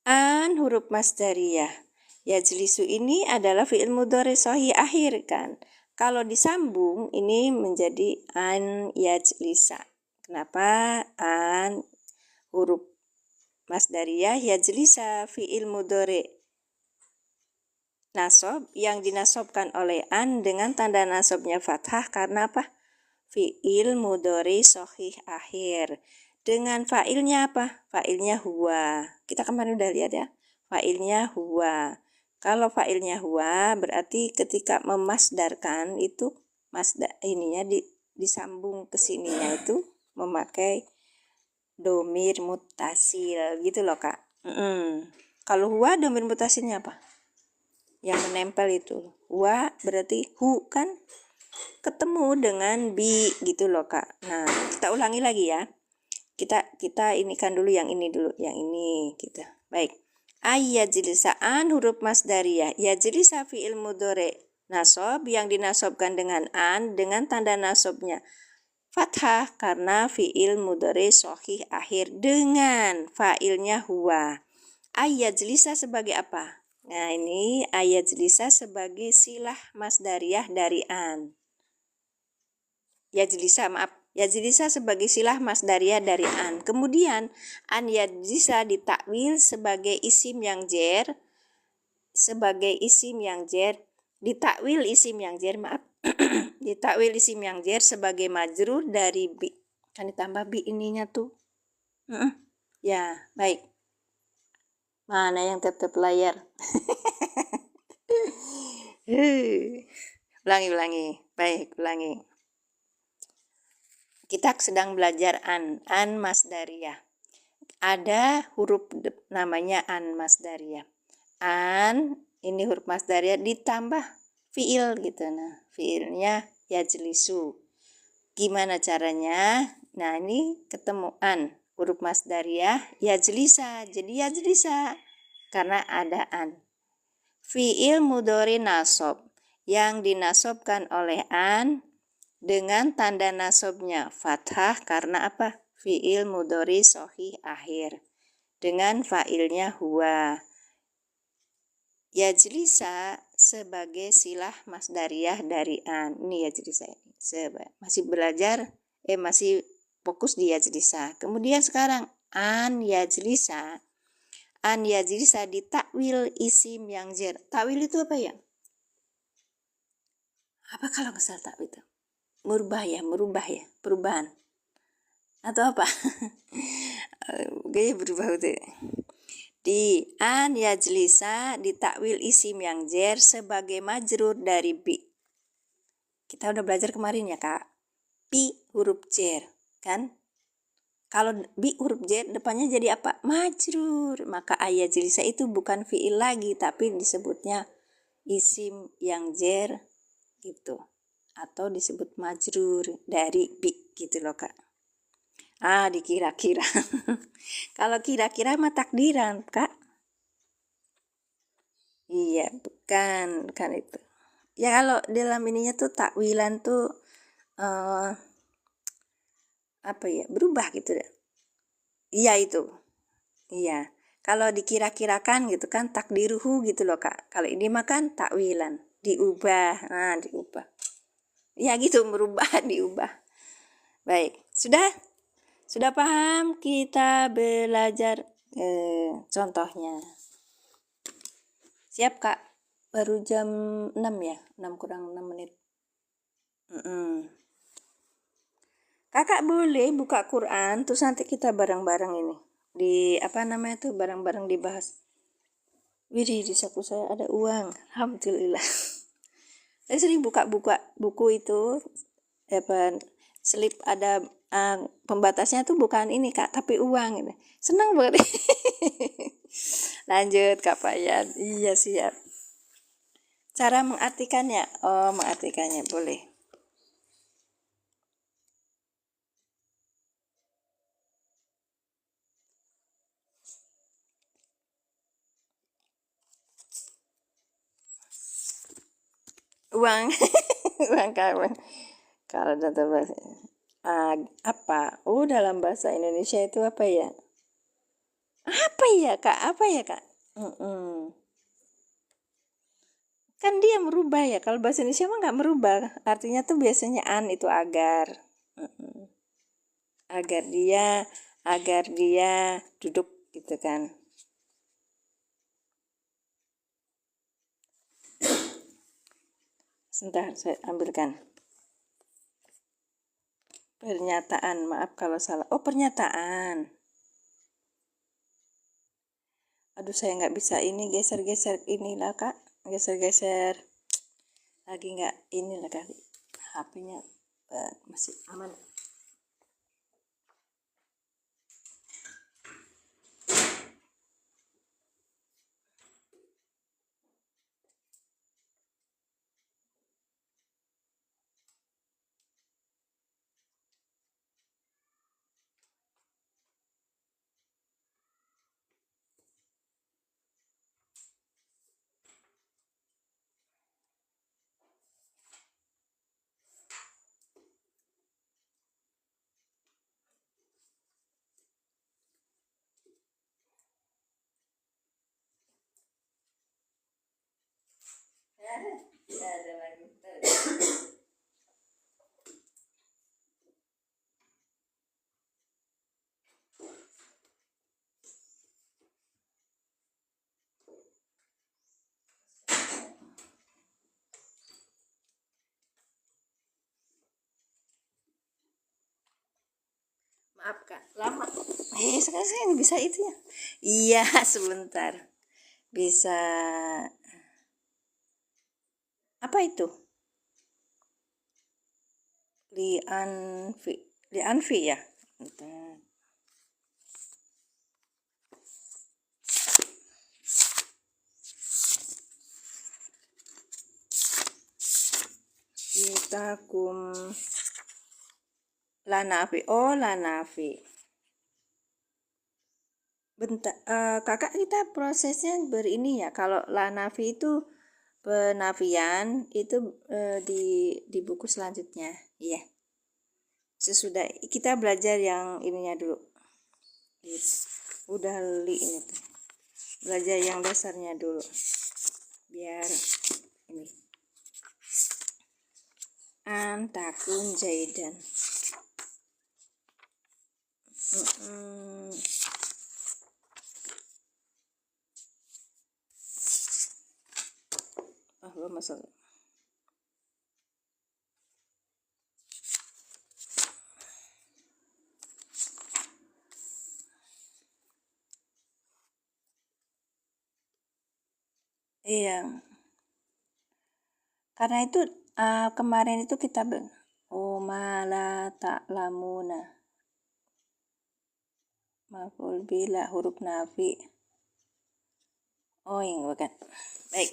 An huruf masdariyah. Yajlisu ini adalah fi'il mudhari sahih akhir kan. Kalau disambung ini menjadi an yajlisa. Kenapa? An huruf masdariyah yajlisa fi'il mudhari nasab yang dinasobkan oleh an dengan tanda nasabnya fathah karena apa? Fi'il mudhari sahih akhir. Dengan fa'ilnya apa? Fa'ilnya huwa. Kita kemarin udah lihat ya. Fa'ilnya huwa. Kalau fa'ilnya huwa berarti ketika memasdarkan itu ininya disambung ke sininya itu memakai domir mutasil gitu loh Kak. Kalau huwa domir mutasilnya apa? Yang menempel itu. Huwa berarti hu kan ketemu dengan bi gitu loh Kak. Nah, kita ulangi lagi ya. Kita inikan dulu yang ini kita. Baik. Ayyajlisaan huruf masdariyah. Yajlisa fi'il mudhari nasab yang dinasobkan dengan an dengan tanda nasabnya fathah karena fi'il mudhari sahih akhir dengan fa'ilnya huwa. Ayyajlisa sebagai apa? Nah, ini ayyajlisa sebagai silah masdariyah dari an. Yajlisa sebagai silah masdariyah dari an. Kemudian an yajlisa ditakwil sebagai isim yang jer, ditakwil isim yang jer sebagai majrur dari bi. Kan ditambah bi ininya tuh. Ya, baik. Mana yang tetap layar? Ulangi. Baik, ulangi. Kita sedang belajar an masdariyah. Ada huruf namanya an masdariyah. An ini huruf masdariyah ditambah fiil gitu. Nah, fiilnya yajlisu. Gimana caranya? Nah, ini ketemu an huruf masdariyah yajlisa. Jadi yajlisa karena ada an. Fiil mudhari nasab yang dinasobkan oleh an dengan tanda nasabnya fathah karena apa? Fi'il mudhari sahih akhir. Dengan fa'ilnya huwa. Yajlisa sebagai silah masdariyah dari an. Ini yajlisa ini. Masih belajar, masih fokus di yajlisa. Kemudian sekarang an yajlisa. An yajlisa ditakwil isim yang jer. Takwil itu apa ya? Apa kalau nggak salah takwil itu? Merubah ya, perubahan atau apa? Gaya berubah itu. Di an yajlisa ditakwil isim yang jer sebagai majrur dari bi. Kita udah belajar kemarin ya Kak. Bi huruf jer kan? Kalau bi huruf jer depannya jadi apa? Majrur. Maka ayat yajlisa itu bukan fiil lagi tapi disebutnya isim yang jer gitu, atau disebut majrur dari bi gitu loh Kak. Dikira-kira. Kalau kira-kira mah takdiran Kak. Iya, bukan kan itu. Ya kalau dalam ininya tuh takwilan tuh apa ya, berubah gitu ya. Iya itu. Iya. Kalau dikira-kirakan gitu kan takdiruhu gitu loh Kak. Kalau ini mah kan takwilan, diubah. Nah, diubah. Ya gitu, merubah, diubah. Baik, sudah paham? Kita belajar contohnya. Siap Kak? Baru jam 6 ya? 6 kurang 6 menit. Kakak boleh buka Quran, terus nanti kita bareng-bareng ini. Di apa namanya tuh, bareng-bareng dibahas. Widih, di saku saya ada uang. Alhamdulillah. Saya sering buka-buka buku itu, apa, slip ada pembatasnya tuh bukan ini Kak, tapi uang ini. Senang banget. Lanjut Kak Payan. Iya siap. Cara mengartikannya, mengartikannya boleh. Uang, uang kamu. Kalau dalam bahasa apa? Dalam bahasa Indonesia itu apa ya? Apa ya Kak? Apa ya Kak? Kan dia merubah ya. Kalau bahasa Indonesia mah nggak merubah. Artinya tuh biasanya itu agar. Agar dia duduk gitu kan. Sebentar saya ambilkan. Pernyataan, maaf kalau salah. Pernyataan. Aduh saya nggak bisa ini geser-geser inilah Kak. Geser-geser. Lagi nggak inilah kali. HP-nya masih aman. Ada lagi. Maaf Kak, lama. Sekarang saya nggak bisa itu ya. Iya, sebentar. Bisa apa itu? Lianfi ya. Bentar. Kita lanafi. Lanafi. Bentar, kakak kita prosesnya berini ya. Kalau lanafi itu penafian itu di buku selanjutnya. Iya. Sesudah kita belajar yang ininya dulu. Yes. Udah li ini tuh. Belajar yang dasarnya dulu. Biar ini. Takun jaidan. Belum masuk. Iya. Karena itu kemarin itu kita mala ta'lamuna. Maf'ul bila huruf nafi. Yang bukan. Baik.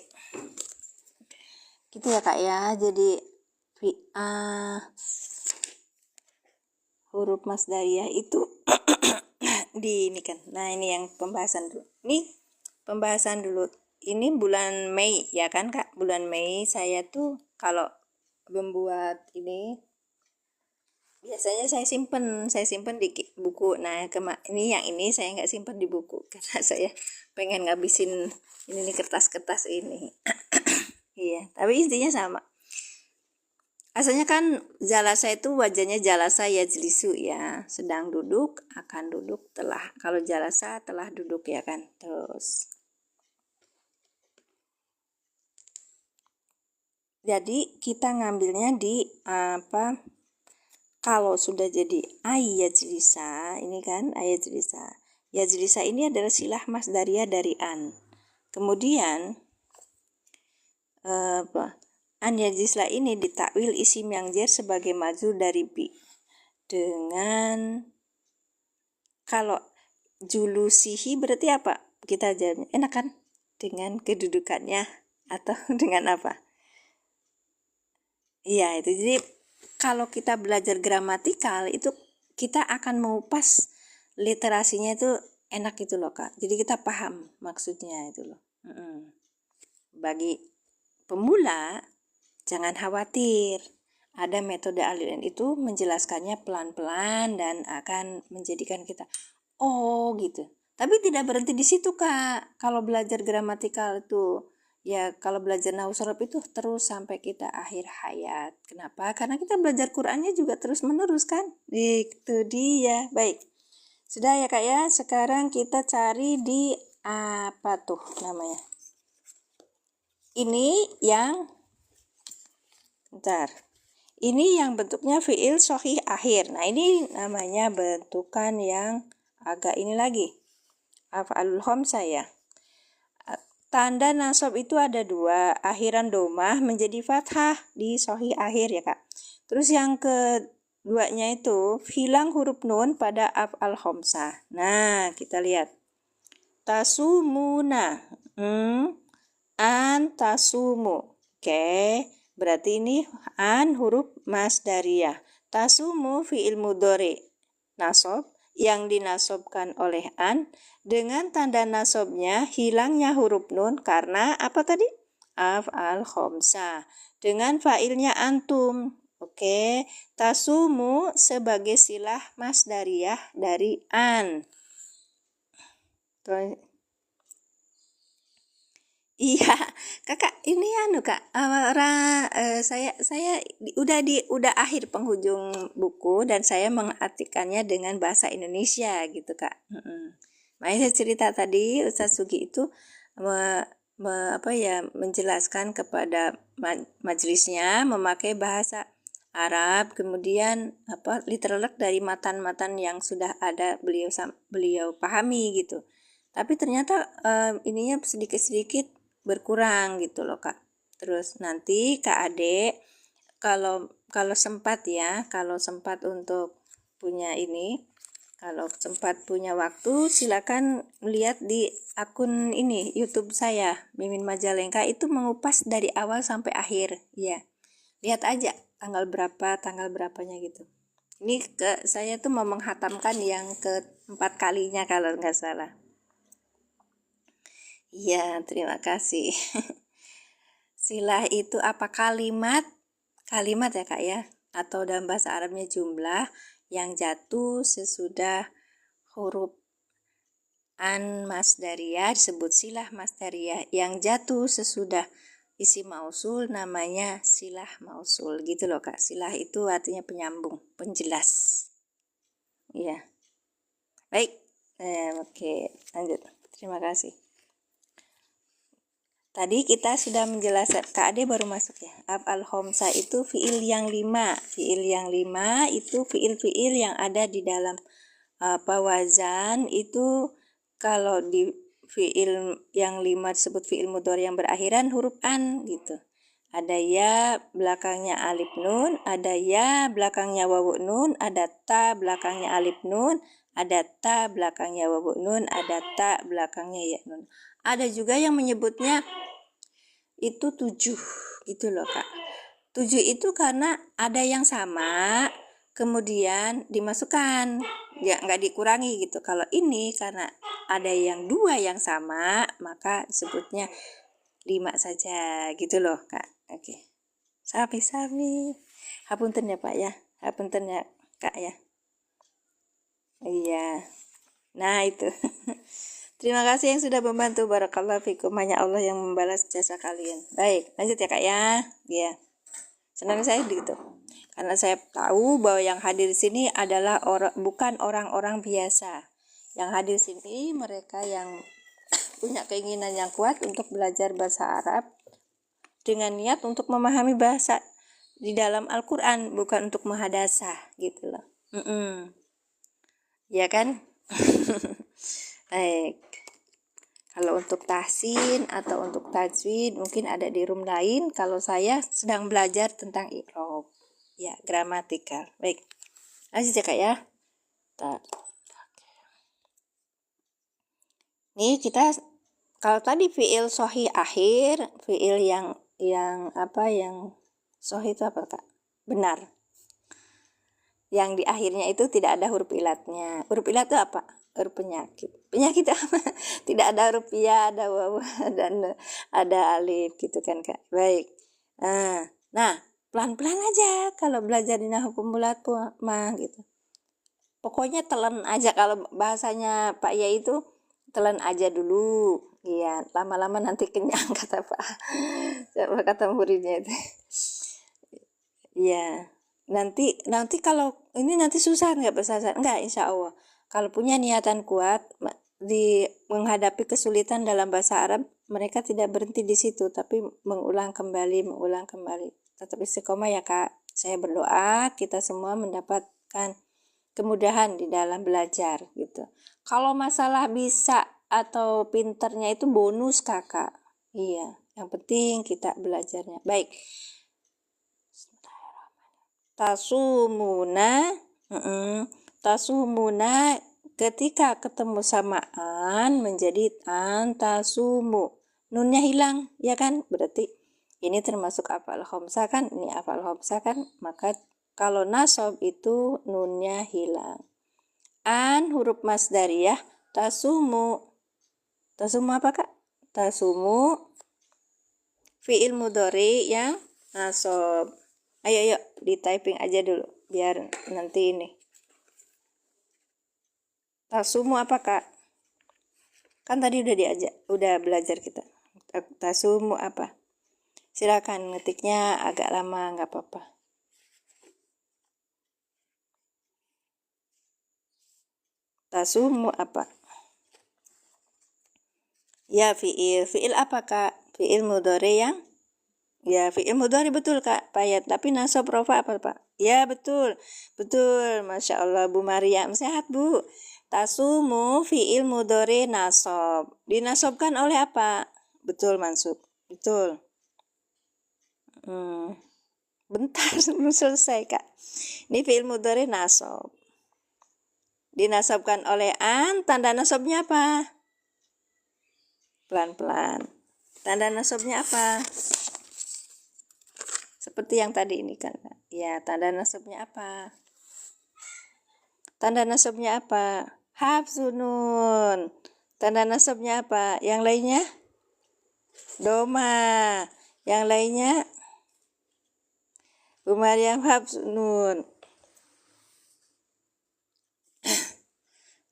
gitu ya Kak ya. Jadi huruf masdariyah itu di ini kan. Nah, ini yang pembahasan dulu. Ini pembahasan dulu. Ini bulan Mei ya kan Kak? Bulan Mei saya tuh kalau membuat ini biasanya saya simpen di buku. Nah, ini yang ini saya nggak simpen di buku karena saya pengen ngabisin ini nih kertas-kertas ini. Iya, tapi intinya sama. Asalnya kan jalasa itu wajahnya jalasa yajlisu ya, sedang duduk, akan duduk, telah. Kalau jalasa telah duduk ya kan. Terus jadi kita ngambilnya di apa? Kalau sudah jadi ayajlisa, ini kan ayajlisa. Yajlisa ini adalah silah masdariyah dari an. Kemudian an yajlisla ini ditakwil isim yang jar sebagai majrur dari bi dengan kalau julusihi berarti apa? Kita jawabnya enak kan? Dengan kedudukannya atau dengan apa? Iya itu. Jadi kalau kita belajar gramatikal itu kita akan mengupas literasinya itu enak gitu loh Kak. Jadi kita paham maksudnya itu loh. Bagi pemula jangan khawatir. Ada metode aliran itu menjelaskannya pelan-pelan dan akan menjadikan kita oh gitu. Tapi tidak berhenti di situ Kak. Kalau belajar gramatikal itu ya kalau belajar nahwu shorof itu terus sampai kita akhir hayat. Kenapa? Karena kita belajar Qur'annya juga terus menerus kan. Itu dia. Baik. Sudah ya Kak ya. Sekarang kita cari di apa tuh namanya? Ini yang bentar. Ini yang bentuknya fi'il sahih akhir. Nah, ini namanya bentukan yang agak ini lagi. Af'alul khamsah ya. Tanda nasab itu ada dua. Akhiran domah menjadi fathah di sahih akhir ya Kak. Terus yang keduanya itu hilang huruf nun pada af'al khamsah. Nah, kita lihat. Tasumuna. An tasumu. Oke. Berarti ini an huruf masdariyah. Tasumu fi'il mudhari nasab yang dinasobkan oleh an dengan tanda nasobnya hilangnya huruf nun karena apa tadi? Af'al khamsah. Dengan fa'ilnya antum. Oke. Tasumu sebagai silah masdariyah dari an. Iya, Kakak ini Kak, saya udah akhir penghujung buku dan saya mengartikannya dengan bahasa Indonesia gitu Kak. Makanya saya cerita tadi Ustadz Sugi itu menjelaskan kepada majelisnya memakai bahasa Arab, kemudian literalek dari matan-matan yang sudah ada beliau pahami gitu. Tapi ternyata ininya sedikit-sedikit berkurang gitu loh Kak. Terus nanti Kak Ade kalau sempat untuk punya ini, kalau sempat punya waktu silakan lihat di akun ini YouTube saya Mimin Majalengka itu mengupas dari awal sampai akhir ya. Lihat aja tanggal berapanya gitu. Ini saya tuh mau menghatamkan yang keempat kalinya kalau nggak salah. Iya, terima kasih. Silah itu apa kalimat? Kalimat ya Kak ya. Atau dalam bahasa Arabnya jumlah yang jatuh sesudah huruf an masdariyah disebut silah masdariyah. Yang jatuh sesudah isim mausul namanya silah mausul. Gitu loh Kak. Silah itu artinya penyambung, penjelas. Iya. Baik. Oke, lanjut. Terima kasih. Tadi kita sudah menjelaskan, Kak Ade baru masuk ya. Af'al khamsah itu fi'il yang 5. Fi'il yang 5 itu fi'il-fi'il yang ada di dalam wazan itu kalau di fi'il yang 5 disebut fi'il mudhari yang berakhiran huruf an gitu. Ada ya belakangnya alif nun, ada ya belakangnya wawu nun, ada ta belakangnya alif nun, ada ta belakangnya wawu nun, ada ta belakangnya ya nun. Ada juga yang menyebutnya itu 7 gitu loh Kak. 7 itu karena ada yang sama kemudian dimasukkan, ya nggak dikurangi gitu. Kalau ini karena ada yang 2 yang sama maka disebutnya 5 saja gitu loh Kak. Oke. Sami-sami. Hapunten ya Pak ya. Hapunten ya Kak ya. Iya. Nah itu. Terima kasih yang sudah membantu. Barakallahu fikum. Hanya Allah yang membalas jasa kalian. Baik, lanjut ya Kak ya. Iya. Senang saya gitu. Karena saya tahu bahwa yang hadir di sini adalah bukan orang-orang biasa. Yang hadir di sini mereka yang punya keinginan yang kuat untuk belajar bahasa Arab dengan niat untuk memahami bahasa di dalam Al-Quran, bukan untuk menghadasah gitu loh. Ya kan? Baik. Kalau untuk tahsin atau untuk tajwid mungkin ada di room lain. Kalau saya sedang belajar tentang i'rab, ya, gramatikal. Baik, lanjut ya Kak ya. Nih kita, kalau tadi fi'il sahih akhir, fi'il yang sahih itu apa Kak? Benar. Yang di akhirnya itu tidak ada huruf ilatnya. Huruf ilat itu apa? Huruf penyakit. Penyakit apa? Tidak ada huruf ya, ada waw, dan ada alif gitu kan Kak. Baik. Nah, pelan-pelan aja kalau belajar di nahwu pembulat mah gitu. Pokoknya telan aja, kalau bahasanya Pak Ya itu telan aja dulu. Iya, lama-lama nanti kenyang kata Pak. Kata muridnya itu. Iya. Nanti kalau ini nanti susah nggak bahasa enggak, insya Allah kalau punya niatan kuat di menghadapi kesulitan dalam bahasa Arab, mereka tidak berhenti di situ tapi mengulang kembali. Tetap istiqomah ya Kak. Saya berdoa kita semua mendapatkan kemudahan di dalam belajar gitu. Kalau masalah bisa atau pinternya itu bonus Kakak. Iya, yang penting kita belajarnya. Baik. Tasumuna ketika ketemu samaan menjadi tasumu, nunnya hilang ya kan, berarti ini termasuk afal khamsah kan, ini afal khamsah kan, maka kalau nasab itu nunnya hilang. Huruf masdariyah tasumu apa Kak? Tasumu fi'il mudhari yang nasab. Ayo di typing aja dulu biar nanti ini. Tasumu apa Kak? Kan tadi udah belajar kita. Tasumu apa? Silakan ngetiknya agak lama nggak apa-apa. Tasumu apa? Ya fi'il apa Kak? Fi'il mudhari yang? Ya fi'il mudhari betul Kak Payat. Tapi nasab rofa apa Pak? Ya betul. Masya Allah Bu Maryam, sehat Bu. Tasumu fi'il mudhari nasab. Dinasobkan oleh apa? Betul mansub. Betul. Bentar belum selesai Kak. Ini fi'il mudhari nasab. Dinasabkan oleh tanda nasabnya apa? Pelan-pelan. Tanda nasabnya apa? Seperti yang tadi ini kan. Ya, tanda nasabnya apa? Tanda nasabnya apa? Hafsunun. Tanda nasabnya apa? Yang lainnya? Doma. Yang lainnya? Bu Maryam hafsunun.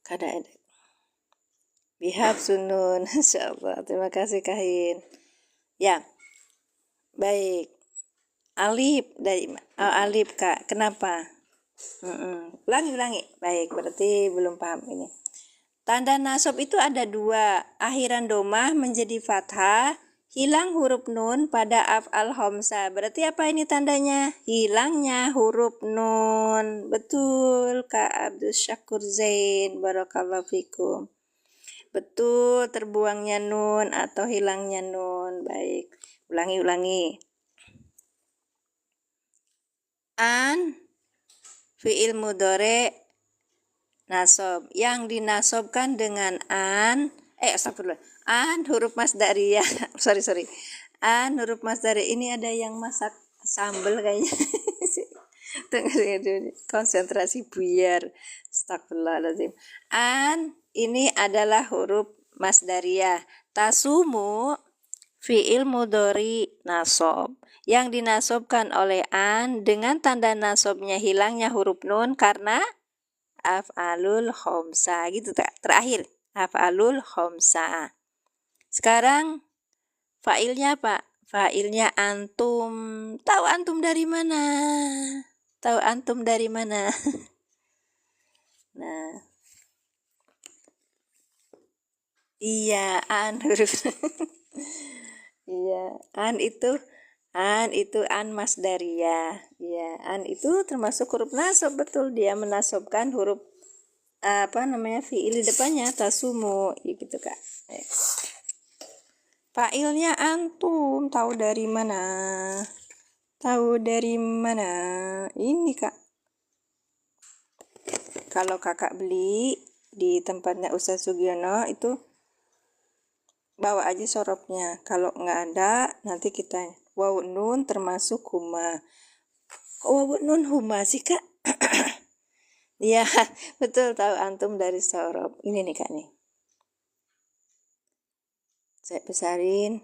Kada ada. Bihafsunun. Insyaallah. Terima kasih Kahin. Ya. Baik. Alif Kak. Kenapa? Ulangi. Baik, berarti belum paham ini. Tanda nasab itu ada 2. Akhiran domah menjadi fathah, hilang huruf nun pada af'al khamsah. Berarti apa ini tandanya? Hilangnya huruf nun. Betul Kak Abdul Syakur Zain. Barakallahu fikum. Betul, terbuangnya nun atau hilangnya nun. Baik. Ulangi. Fi'il mudhari nasab yang dinasobkan dengan astagfirullah, huruf masdariyah sorry An huruf masdar ini ada yang masak sambal kayaknya. Tengah konsentrasi buyar. Astagfirullahaladzim. An ini adalah huruf masdariyah. Tasumu fi'il mudhari nasob yang dinasobkan oleh an dengan tanda nasobnya hilangnya huruf nun karena af'alul khomsa gitu tak? Terakhir af'alul khomsa. Sekarang fa'ilnya apa? Fa'ilnya antum. Tahu antum dari mana? Tahu antum dari mana? Nah, iya an huruf. Iya, an itu an masdariyah. Iya, an itu termasuk huruf nasab, betul, dia menasobkan huruf fi'il di depannya tasumu gitu Kak. Fa'ilnya antum, tahu dari mana? Tahu dari mana? Ini Kak. Kalau Kakak beli di tempatnya Ustaz Sugiono itu bawa aja sorobnya. Kalau nggak ada, nanti kita wawu nun termasuk huma. Kok wawu nun huma sih Kak? Iya, betul, tahu antum dari sorob. Ini nih Kak nih. Saya besarin.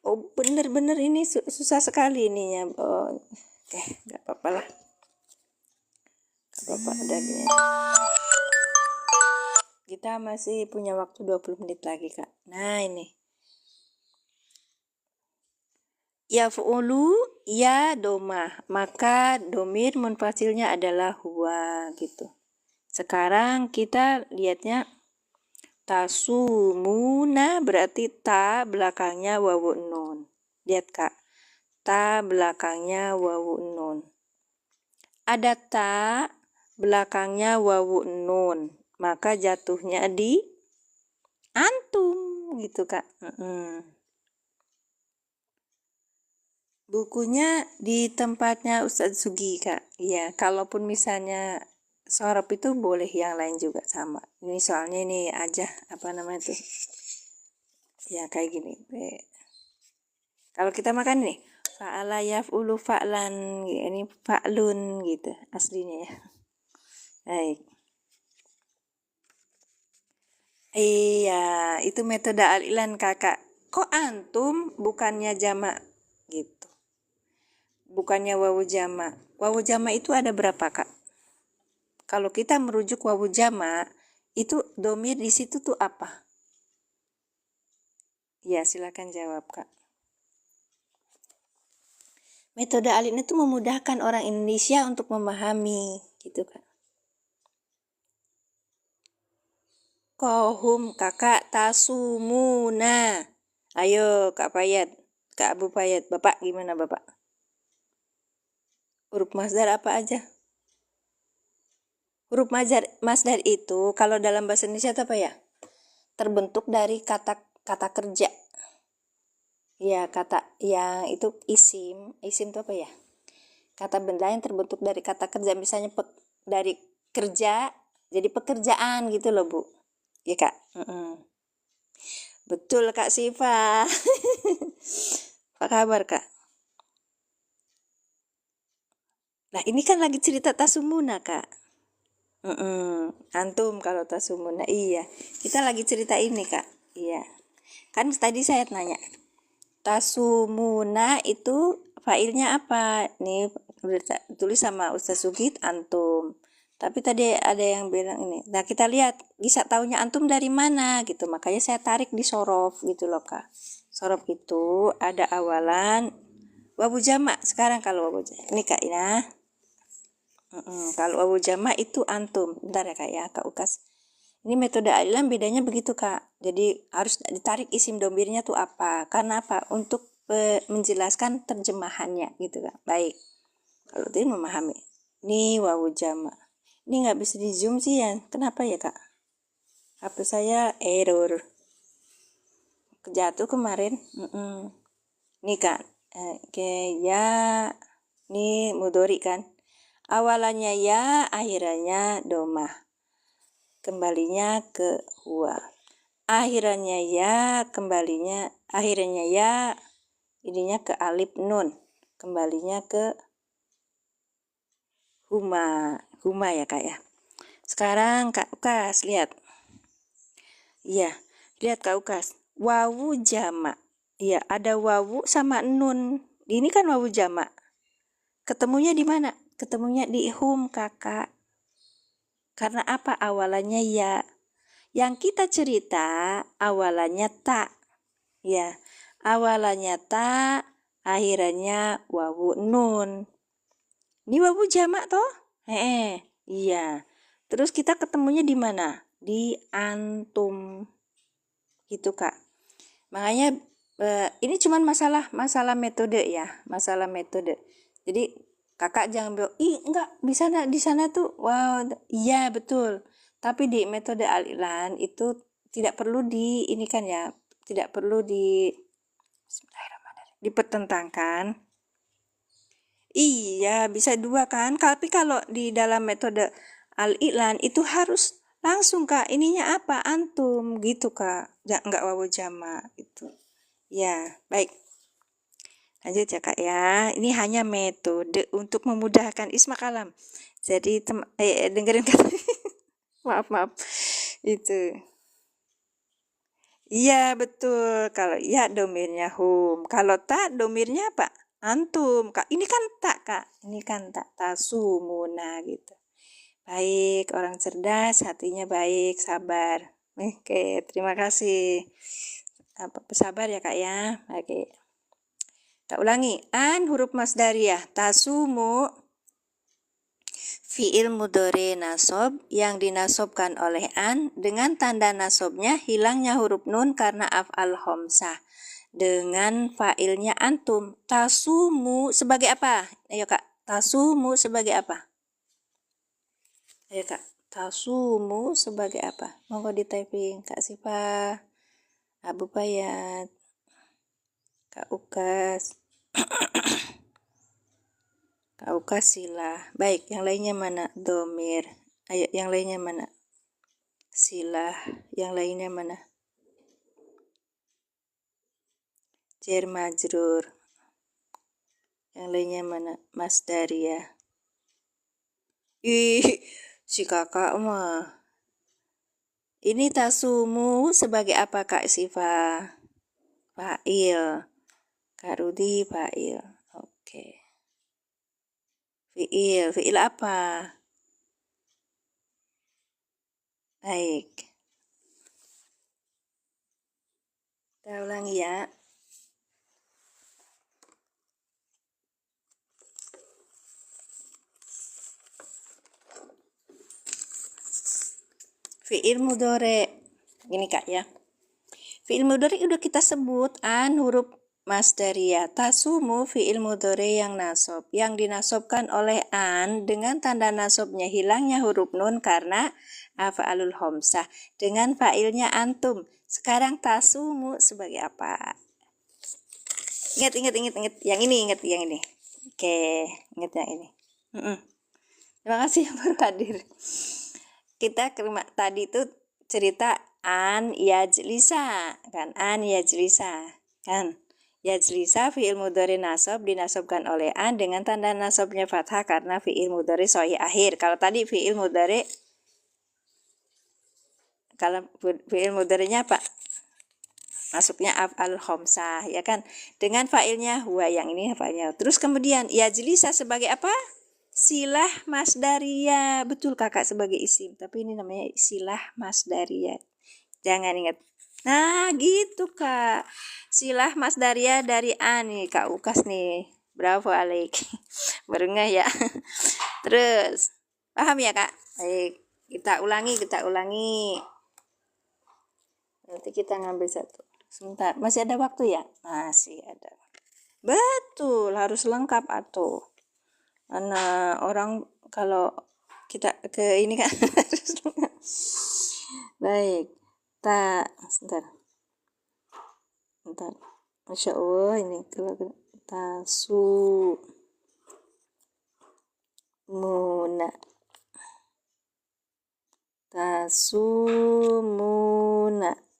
Oh, bener-bener ini susah sekali ininya. Oh, oke, nggak apa-apa lah. Nggak apa-apa, ada gini. Kita masih punya waktu 20 menit lagi Kak. Nah ini. Yaf'ulu ya domah, maka domir munfasilnya adalah huwa gitu. Sekarang kita lihatnya tasumuna berarti ta belakangnya wawu nun. Lihat Kak, ta belakangnya wawu nun. Ada ta belakangnya wawu nun, maka jatuhnya di antum gitu Kak. Bukunya di tempatnya Ustadz Sugi Kak. Iya, kalaupun misalnya sorop itu boleh yang lain juga sama. Ini soalnya ini aja tuh. Ya kayak gini. Kalau kita makan nih, fa'ala yaf'ulu fa'lan, ini fa'lun gitu aslinya ya. Baik. Iya, itu metode al-ilan Kakak. Kok antum bukannya jamak gitu? Bukannya wawu jamak. Wawu jamak itu ada berapa Kak? Kalau kita merujuk wawu jamak, itu domir di situ tuh apa? Ya, silakan jawab Kak. Metode alin itu memudahkan orang Indonesia untuk memahami, gitu Kak. Kohum Kakak tasumuna. Ayo Kak Payat, Kak Abu Payat, Bapak gimana Bapak? Huruf masdar apa aja? Huruf masdar itu kalau dalam bahasa Indonesia itu apa ya? Terbentuk dari kata kerja. Ya, kata yang itu isim itu apa ya? Kata benda yang terbentuk dari kata kerja, misalnya dari kerja jadi pekerjaan gitu loh Bu. Ya Kak. Betul Kak Siva. Apa kabar Kak? Nah ini kan lagi cerita tasumuna Kak. Antum kalau tasumuna, iya. Kita lagi cerita ini Kak. Iya. Kan tadi saya nanya, tasumuna itu failnya apa? Nih tulis sama Ustaz Sugit antum. Tapi tadi ada yang bilang ini. Nah kita lihat, bisa taunya antum dari mana gitu. Makanya saya tarik di sorof gitu loh Kak. Sorof itu ada awalan wawu jamak. Sekarang kalau wawu jamak, ini Kak Ina. Kalau wawu jamak itu antum. Bentar ya Kak ya, Kak Ukas. Ini metode alilan bedanya begitu Kak. Jadi harus ditarik isim domirnya tuh apa. Karena apa? Untuk menjelaskan terjemahannya gitu Kak. Baik. Kalau tadi memahami. Ini wawu jamak. Ini nggak bisa di zoom sih ya. Kenapa ya Kak? HP saya error. Jatuh kemarin. Nih Kak. Ya. Ini mudori kan. Awalannya ya, akhirannya domah. Kembalinya ke huwa. Akhirnya ya, akhirnya ya, ininya ke alif nun, kembalinya ke huma ya Kak ya. Sekarang Kak Ukas lihat. Iya, lihat Kak Ukas. Wawu jamak. Iya, ada wawu sama nun. Ini kan wawu jamak. Ketemunya di mana? Ketemunya di hum Kakak. Karena apa? Awalannya ya. Yang kita cerita awalannya tak. Ya, awalannya tak, akhirannya wawu nun. Ini wawu jamak toh? Iya. Terus kita ketemunya di mana? Di antum. Gitu Kak. Makanya ini cuman masalah metode ya, masalah metode. Jadi Kakak jangan bilang, enggak bisa di sana tuh. Wow, iya betul. Tapi di metode al-i'lan itu tidak perlu diinikan ya, tidak perlu dipertentangkan. Iya, bisa dua kan? Tapi kalau di dalam metode al-i'lan itu harus langsung Kak, ininya apa? Antum gitu Kak. Enggak wawu jamak gitu. Ya, baik. Lanjut ya Kak ya. Ini hanya metode untuk memudahkan isma kalam. Jadi dengerin kata. maaf. Itu. Iya, betul. Kalau ya domirnya hum. Kalau tak domirnya apa? Antum. Kak, ini kan tak, Kak. Ini kan tak tasumuna gitu. Baik, orang cerdas, hatinya baik, sabar. Oke, terima kasih. Sabar ya Kak ya. Oke. Kita ulangi. An huruf masdariyah. Tasumu fi'il mudhari nasob yang dinasobkan oleh an dengan tanda nasobnya hilangnya huruf nun karena af'al khamsah. Dengan fa'ilnya antum. Tasumu sebagai apa? Ayo Kak. Tasumu sebagai apa? Ayo Kak. Tasumu sebagai apa? Monggo di typing. Kak Siva, Abu Payat, Kak Ukas. Kak Ukas silah. Baik, yang lainnya mana? Domir. Ayo, yang lainnya mana? Silah. Yang lainnya mana? Jar majrur. Yang lainnya mana? Masdariyah. Si kakak mah. Ini tasumu sebagai apa Kak Siva? Fa'il. Kak Rudi fa'il. Oke. Fi'il apa? Baik. Kita ulangi ya. Fi'il mudhari. Gini Kak ya. Fi'il mudhari udah kita sebut an huruf masdariyah. Tasumu fi'il mudhari yang nasob. Yang dinasobkan oleh an dengan tanda nasobnya hilangnya huruf nun karena af'alul khamsah. Dengan fa'ilnya antum. Sekarang tasumu sebagai apa? Ingat. Yang ini ingat yang ini. Oke, ingat yang ini. Terima kasih yang baru hadir. Kita tadi itu cerita an yajlisa kan, an yajlisa kan. Yajlisa fi'il mudhari nasab dinasobkan oleh an dengan tanda nasabnya fathah karena fi'il mudhari sahih akhir. Kalau tadi fi'il mudharinya apa? Masuknya af'al khamsah ya kan. Dengan fa'ilnya huwa, yang ini fa'ilnya. Terus kemudian yajlisa sebagai apa? Silah masdariyah. Betul Kakak sebagai isim, tapi ini namanya silah masdariyah. Jangan ingat. Nah, gitu Kak. Silah masdariyah dari A nih Kak Ukas nih. Bravo Alik. Berengah ya. Terus, paham ya Kak? Baik, kita ulangi. Nanti kita ngambil satu. Sebentar, masih ada waktu ya? Masih ada. Betul, harus lengkap atuh. Karena orang kalau kita ke ini kan baik. Sebentar. Masya Allah ini kalau tasumuna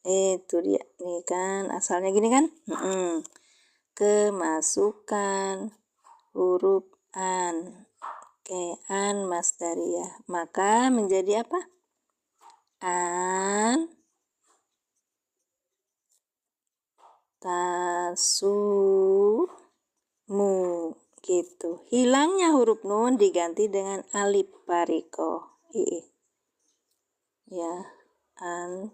itu dia nih kan asalnya gini kan. kemasukan huruf an. Oke, an masdariyah. Maka menjadi apa? An tasumu gitu. Hilangnya huruf nun diganti dengan alif bariko. Ya, antasumu.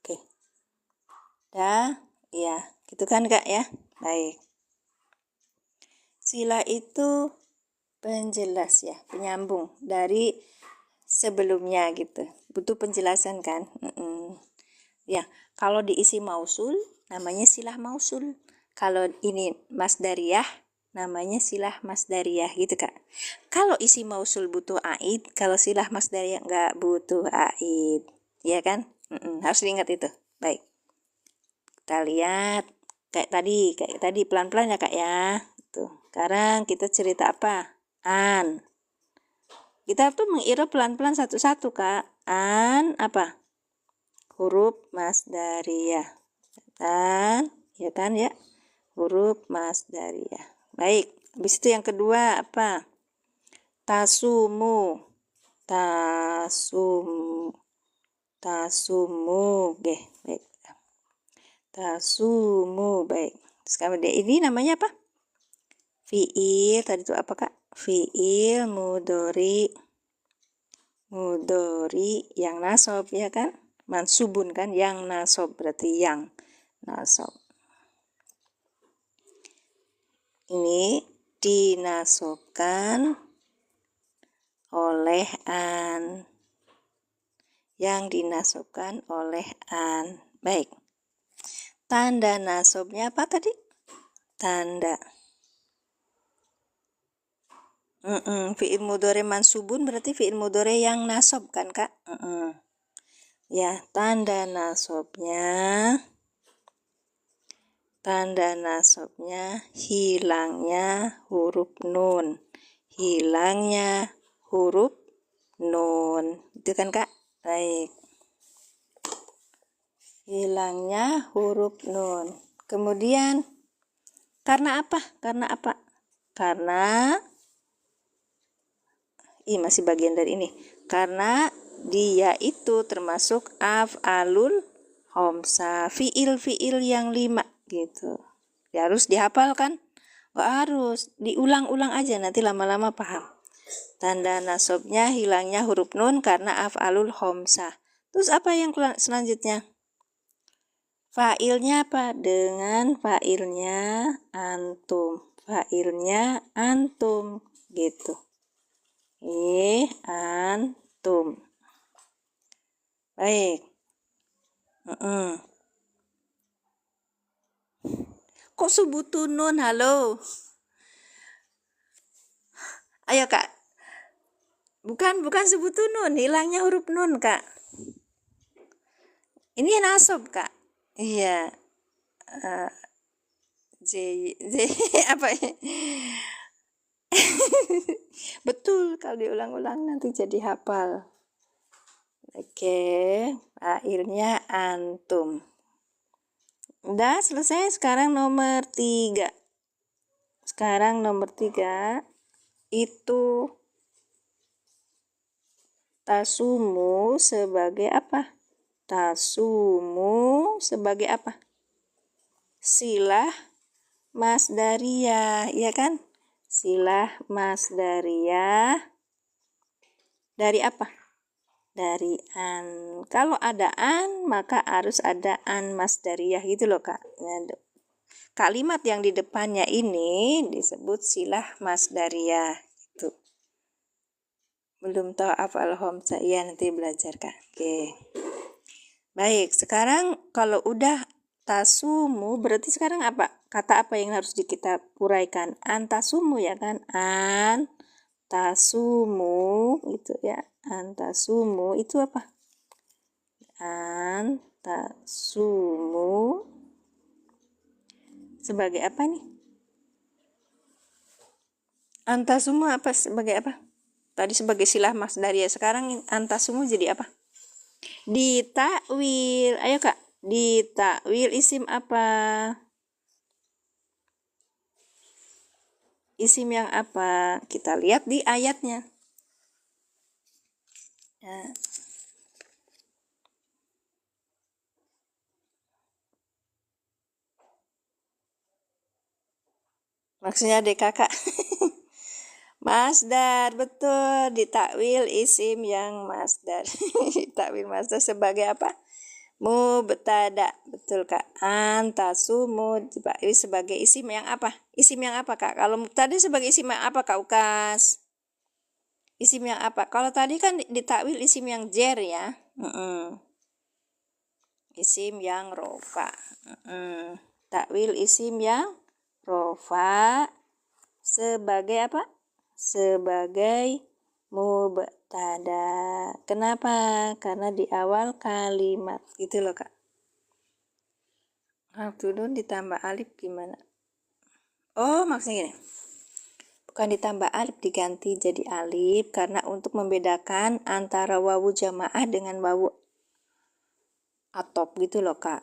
Oke. Dah, ya, gitu kan Kak ya? Baik. Sila itu penjelas ya, penyambung dari sebelumnya gitu. Butuh penjelasan kan? Ya, kalau diisi mausul namanya silah mausul. Kalau ini masdariyah namanya silah masdariyah gitu Kak. Kalau isi mausul butuh aid, kalau silah masdariyah nggak butuh aid, ya kan? Harus diingat itu. Baik. Kita lihat kayak tadi pelan-pelan ya Kak ya. Tuh. Sekarang kita cerita apa? An. Kita tuh mengira pelan-pelan satu-satu Kak. An apa? Huruf masdariyah. Kan? Ya kan ya? Huruf masdariyah. Baik. Habis itu yang kedua apa? Tasumu. Tasumu. Oke, baik. Tasumu, baik. Sekarang ini namanya apa? Fi'il, tadi itu apa Kak? Fi'il mudhari yang nasab ya kan? Mansubun kan, yang nasab berarti yang nasab. Ini dinasobkan oleh an. Yang dinasobkan oleh an. Baik. Tanda nasabnya apa tadi? Tanda. Fi'il mudhari mansubun berarti fi'il mudhari yang nasab kan Kak? Ya, tanda nasabnya hilangnya huruf nun. Hilangnya huruf nun. Itu kan Kak? Baik. Hilangnya huruf nun. Kemudian karena apa? Karena masih bagian dari ini. Karena dia itu termasuk af'alul khamsah, fiil yang 5 gitu. Ya, harus dihafal kan? Harus diulang-ulang aja, nanti lama-lama paham. Tanda nasabnya hilangnya huruf nun karena af'alul khamsah. Terus apa yang selanjutnya? Fa'ilnya apa? Dengan fa'ilnya antum. Fa'ilnya antum gitu. Antum. Baik. Kok subutun nun? Halo. Ayo Kak. Bukan subutun nun, hilangnya huruf nun Kak. Ini nasab Kak. Iya. J apa ya? Betul, kalau diulang-ulang nanti jadi hafal. Oke, fa'ilnya antum. Udah selesai. Sekarang nomor 3. Itu tasumu sebagai apa? Tasumu sebagai apa? Silah masdariyah, ya kan? Silah masdariyah dari apa? Dari an. Kalau ada an, maka harus ada an masdariyah gitu loh Kak. Kalimat yang di depannya ini disebut silah masdariyah. Itu. Belum tahu af'al khamsah, ya nanti belajar Kak. Oke. Baik, sekarang kalau udah tasumu berarti sekarang apa? Kata apa yang harus kita uraikan? Antasumu ya kan? Antasumu itu ya. Antasumu itu apa? Antasumu sebagai apa nih? Antasumu apa sebagai apa? Tadi sebagai silah masdariyah. Sekarang antasumu jadi apa? Ditakwil. Ayo Kak, Ditakwil isim apa? Isim yang apa? Kita lihat di ayatnya. Ya. Maksudnya deh kakak. Masdar, betul. Ditakwil isim yang masdar. Ditakwil masdar sebagai apa? Mubtada, betul kak. Antasumu ditakwil sebagai isim yang apa? Isim yang apa kak? Kalau tadi sebagai isim yang apa kak Ukas? Isim yang apa? Kalau tadi kan ditakwil isim yang jer ya. Isim yang rofa. Takwil isim yang rofa sebagai apa? Sebagai mubtada. Kenapa? Karena di awal kalimat. Gitu loh kak. Nun ditambah alif gimana? Oh maksudnya gini. Bukan ditambah alif, diganti jadi alif karena untuk membedakan antara wawu jamaah dengan wawu atop gitu loh kak.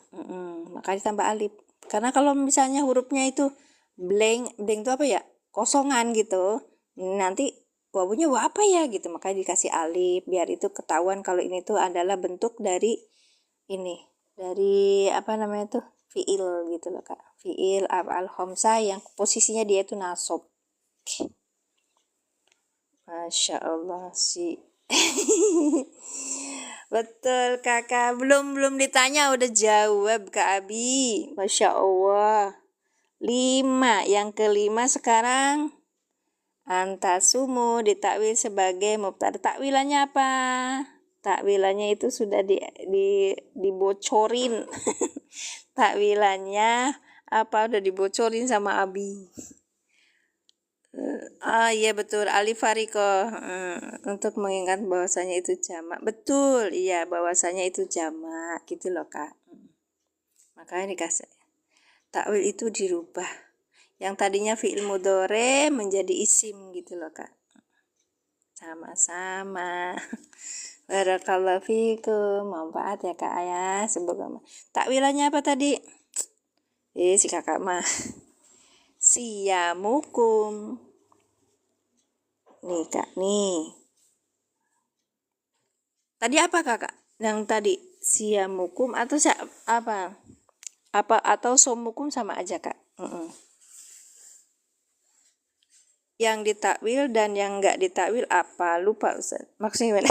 Maka ditambah alif. Karena kalau misalnya hurufnya itu blank itu apa ya? Kosongan gitu. Nanti wawunya wawu apa ya gitu. Makanya dikasih alif biar itu ketahuan kalau ini tuh adalah bentuk dari ini. Dari apa namanya tuh? Fiil gitu loh kak. Fiil af'al khamsah yang posisinya dia itu nasab. Masya Allah sih. Betul kakak, belum ditanya udah jawab kak Abi. Masya Allah. 5, yang kelima sekarang. Antasumu ditakwil sebagai mubtada. Takwilannya apa? Takwilannya itu sudah dibocorin. Takwilannya apa udah dibocorin sama Abi. Iya betul, alif fariko untuk mengingat bahwasanya itu jamak. Betul, iya bahwasanya itu jamak gitu loh kak. Makanya dikasih takwil itu dirubah. Yang tadinya fi'il mudhore menjadi isim gitu loh kak. Sama-sama. Barakallahu fikum. Manfaat ya kak ya. Semoga takwilannya apa tadi? Si kakak mah. Siyamukum. Nih kak, nih. Tadi apa kakak? Yang tadi siyamukum atau apa? Apa atau somukum sama aja kak? Yang ditakwil dan yang enggak ditakwil apa? Lupa Ustaz. Maksudnya gimana?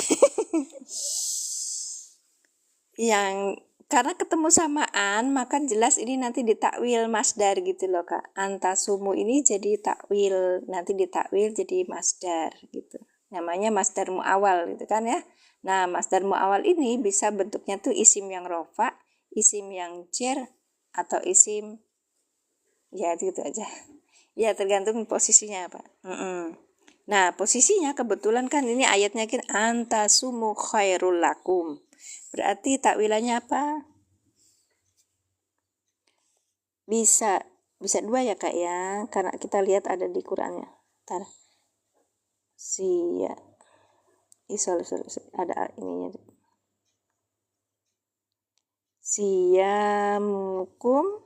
Yang karena ketemu samaan maka jelas ini nanti ditakwil masdar gitu loh kak. Antasumu ini jadi takwil, nanti ditakwil jadi masdar gitu. Namanya masdar muawal gitu kan ya. Nah masdar muawal ini bisa bentuknya tuh isim yang rofa, isim yang jer, atau isim ya gitu aja. Ya tergantung posisinya apa. Nah posisinya kebetulan kan ini ayatnya kan antasumu khairul lakum. Berarti takwilannya apa? Bisa 2 ya kak ya, karena kita lihat ada di Qurannya. Ntar. Ada ininya. Siyamukum.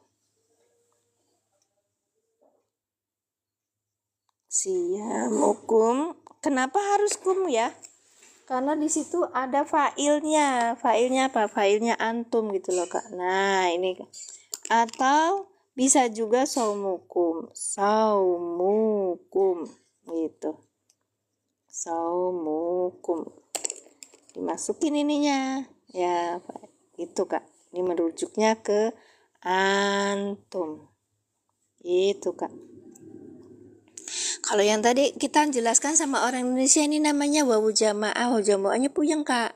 Kenapa harus kum ya? Karena di situ ada failnya. Failnya apa? Failnya antum gitu loh kak. Nah ini atau bisa juga saumukum gitu. Saumukum dimasukin ininya ya itu kak. Ini merujuknya ke antum itu kak. Kalau yang tadi kita jelaskan sama orang Indonesia ini namanya wawu jamaah. Wawu jamaahnya puyeng kak.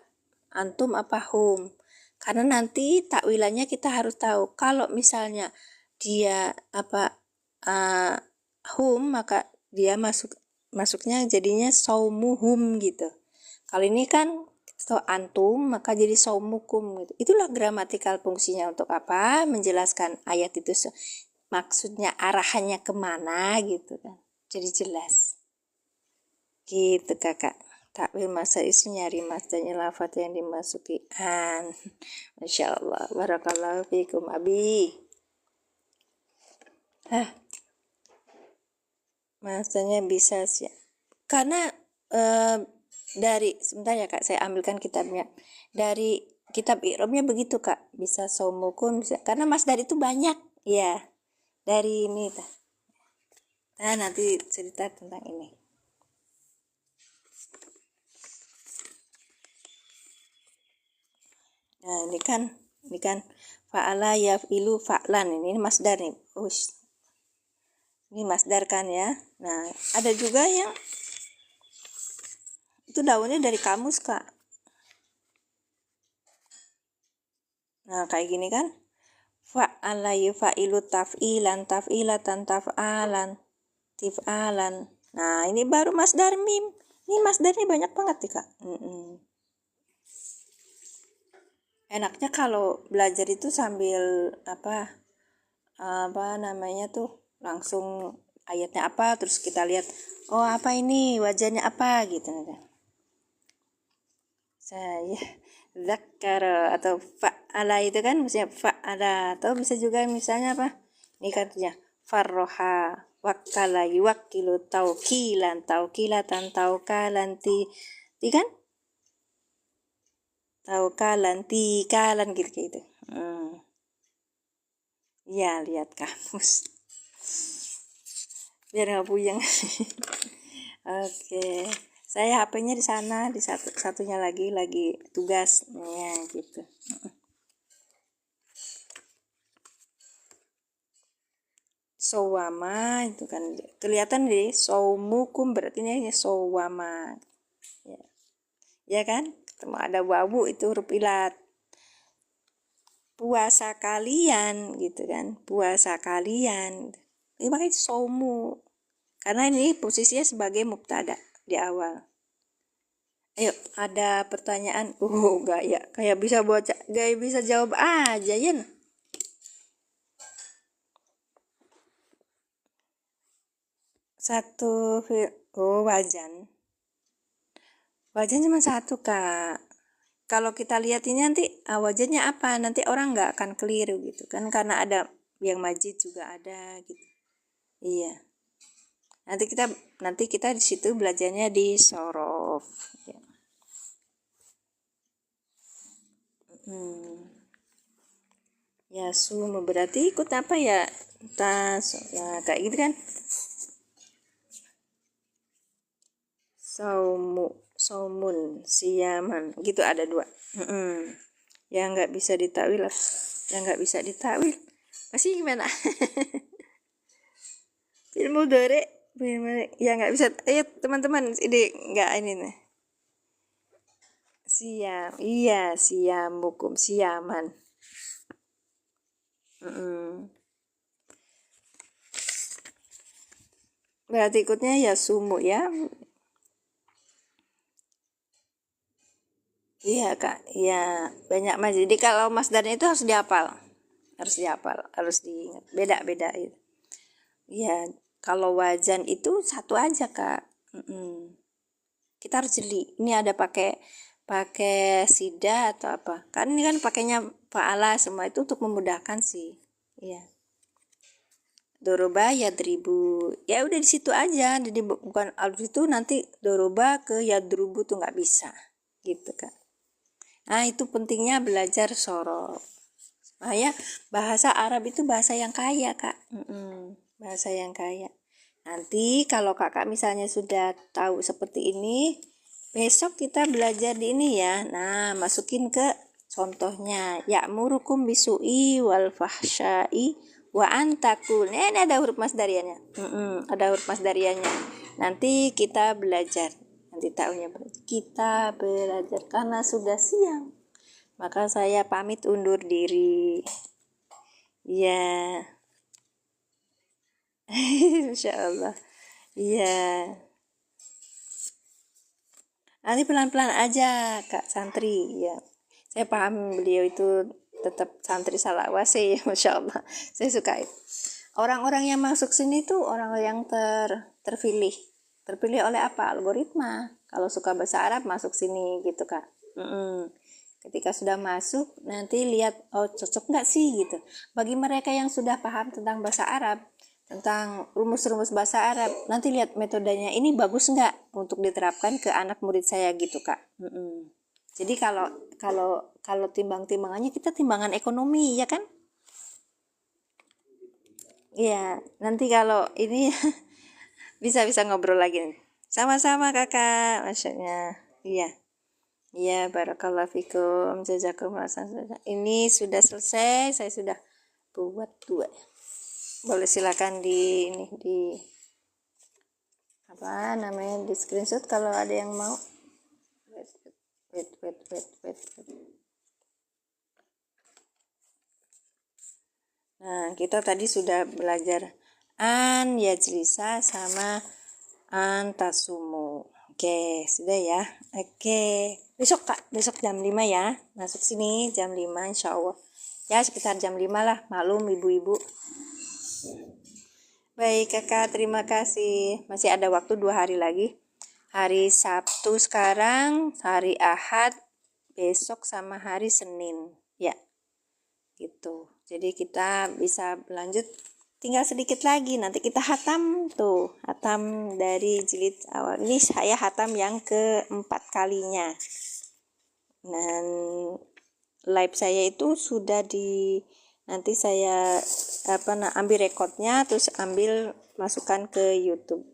Antum apa hum? Karena nanti takwilannya kita harus tahu. Kalau misalnya dia hum maka dia masuknya jadinya saumuhum gitu. Kalau ini kan atau antum maka jadi saumukum gitu. Itulah gramatikal fungsinya untuk apa? Menjelaskan ayat itu maksudnya arahannya kemana gitu kan. Jadi jelas gitu kakak. takwil masa isi nyari masdarnya lafaz yang dimasuki an. Masya Allah, barakallahu fikum abi. Masanya bisa sih. Karena dari sebentar ya Kak, saya ambilkan kitabnya. Dari kitab i'rabnya begitu Kak, bisa saumukum bisa, karena masdar itu banyak ya. Dari ini nah nanti cerita tentang ini. Nah ini kan fa'ala yaf'ilu fa'lan, ini masdar nih. Ini masdar kan ya. Nah ada juga yang itu daunnya dari kamus Kak. Nah kayak gini kan, fa'ala yufa'ilu taf'ilan taf'ilatan taf'alan tif'alan. Nah ini baru masdar mim. Ini masdarnya banyak banget nih Kak. Enaknya kalau belajar itu sambil apa namanya tuh, langsung ayatnya apa terus kita lihat, oh apa ini wajahnya apa gitu. Saya zakkara atau fa'ala itu kan maksudnya fa'ala, atau bisa juga misalnya apa, ini katanya farroha wakala yuwakilu taukilan taukilatan taukalan ti kan, taukalan tikalan gitu. Ya lihat kamus biar nggak puyeng. Oke, saya HP-nya di sana, di satunya lagi tugasnya gitu. Sowama itu kan kelihatan deh, soumukum berarti ini sowama. Ya kan? Ketemu ada wawu itu huruf ilat. Puasa kalian gitu kan, puasa kalian. Ini makanya somu. Karena ini posisinya sebagai mubtada di awal. Ayo, ada pertanyaan? Kayak bisa baca, gak bisa jawab aja ya. Wajan. Wajan cuma satu Kak. Kalau kita lihat ini nanti wajannya apa? Nanti orang nggak akan keliru gitu kan, karena ada yang majid juga ada gitu. Iya. Nanti kita di situ belajarnya di sorof. Ya. Ya sumu berarti ikut apa ya? Ya kayak gitu kan. Saumun, siyaman, gitu ada dua. Yang nggak bisa ditakwil, pasti gimana? Ilmu dore, ya nggak bisa. Ayo teman-teman, ini nggak ini nih. Siyamukum, siyaman. Berarti ikutnya ya sumu ya. Iya Kak, iya banyak mas. Jadi kalau masdarnya itu harus dihafal, harus diingat. Beda-beda itu. Iya, kalau wajan itu satu aja Kak. Kita harus jeli. Ini ada pakai sida atau apa? Kan ini kan pakainya fa'ala semua itu untuk memudahkan sih. Iya. Doroba yadribu. Ya udah di situ aja. Jadi bukan alus itu nanti doroba ke yadrubu tuh nggak bisa. Gitu Kak. Nah itu pentingnya belajar sorof. Makanya bahasa Arab itu bahasa yang kaya Kak. Bahasa yang kaya. Nanti kalau kakak misalnya sudah tahu seperti ini, besok kita belajar di ini ya. Nah masukin ke contohnya. Ya'murukum bisu'i wal fahsya'i wa antakul. Ini ada huruf masdariannya. Ada huruf masdariannya. Nanti kita belajar. Nanti tahunya kita belajar karena sudah siang. Maka saya pamit undur diri. Ya. Insya Allah. Iya. Nanti pelan-pelan aja Kak santri ya. Saya paham beliau itu tetap santri salawase ya, Masya Allah. Saya suka itu. Orang-orang yang masuk sini tuh orang yang terpilih. Terpilih oleh apa? Algoritma. Kalau suka bahasa Arab masuk sini gitu Kak. Ketika sudah masuk, nanti lihat, oh cocok nggak sih gitu. Bagi mereka yang sudah paham tentang bahasa Arab, tentang rumus-rumus bahasa Arab, nanti lihat metodenya ini bagus nggak untuk diterapkan ke anak murid saya gitu Kak. Jadi kalau timbang-timbangannya kita timbangan ekonomi ya kan? Iya, nanti kalau ini bisa ngobrol lagi nih. Sama-sama kakak, maksudnya. Iya. Iya, barakallahu fikum, jazakumullah khairan. Ini sudah selesai, saya sudah buat 2. Boleh silakan di apa namanya di screenshot kalau ada yang mau. Wait. Nah, kita tadi sudah belajar an yajlisa sama an tasumu. Oke, sudah ya. Oke. Besok jam 5 ya. Masuk sini jam 5 insya Allah. Ya, sekitar jam 5 lah. Maklum ibu-ibu. Baik kakak, terima kasih. Masih ada waktu 2 hari lagi. Hari Sabtu sekarang, hari Ahad, besok sama hari Senin. Ya, gitu. Jadi kita bisa lanjut, tinggal sedikit lagi. Nanti kita hatam tuh. Hatam dari jilid awal. Ini saya hatam yang ke-4 kalinya. Dan live saya itu sudah nanti saya ambil rekodnya terus ambil masukkan ke YouTube.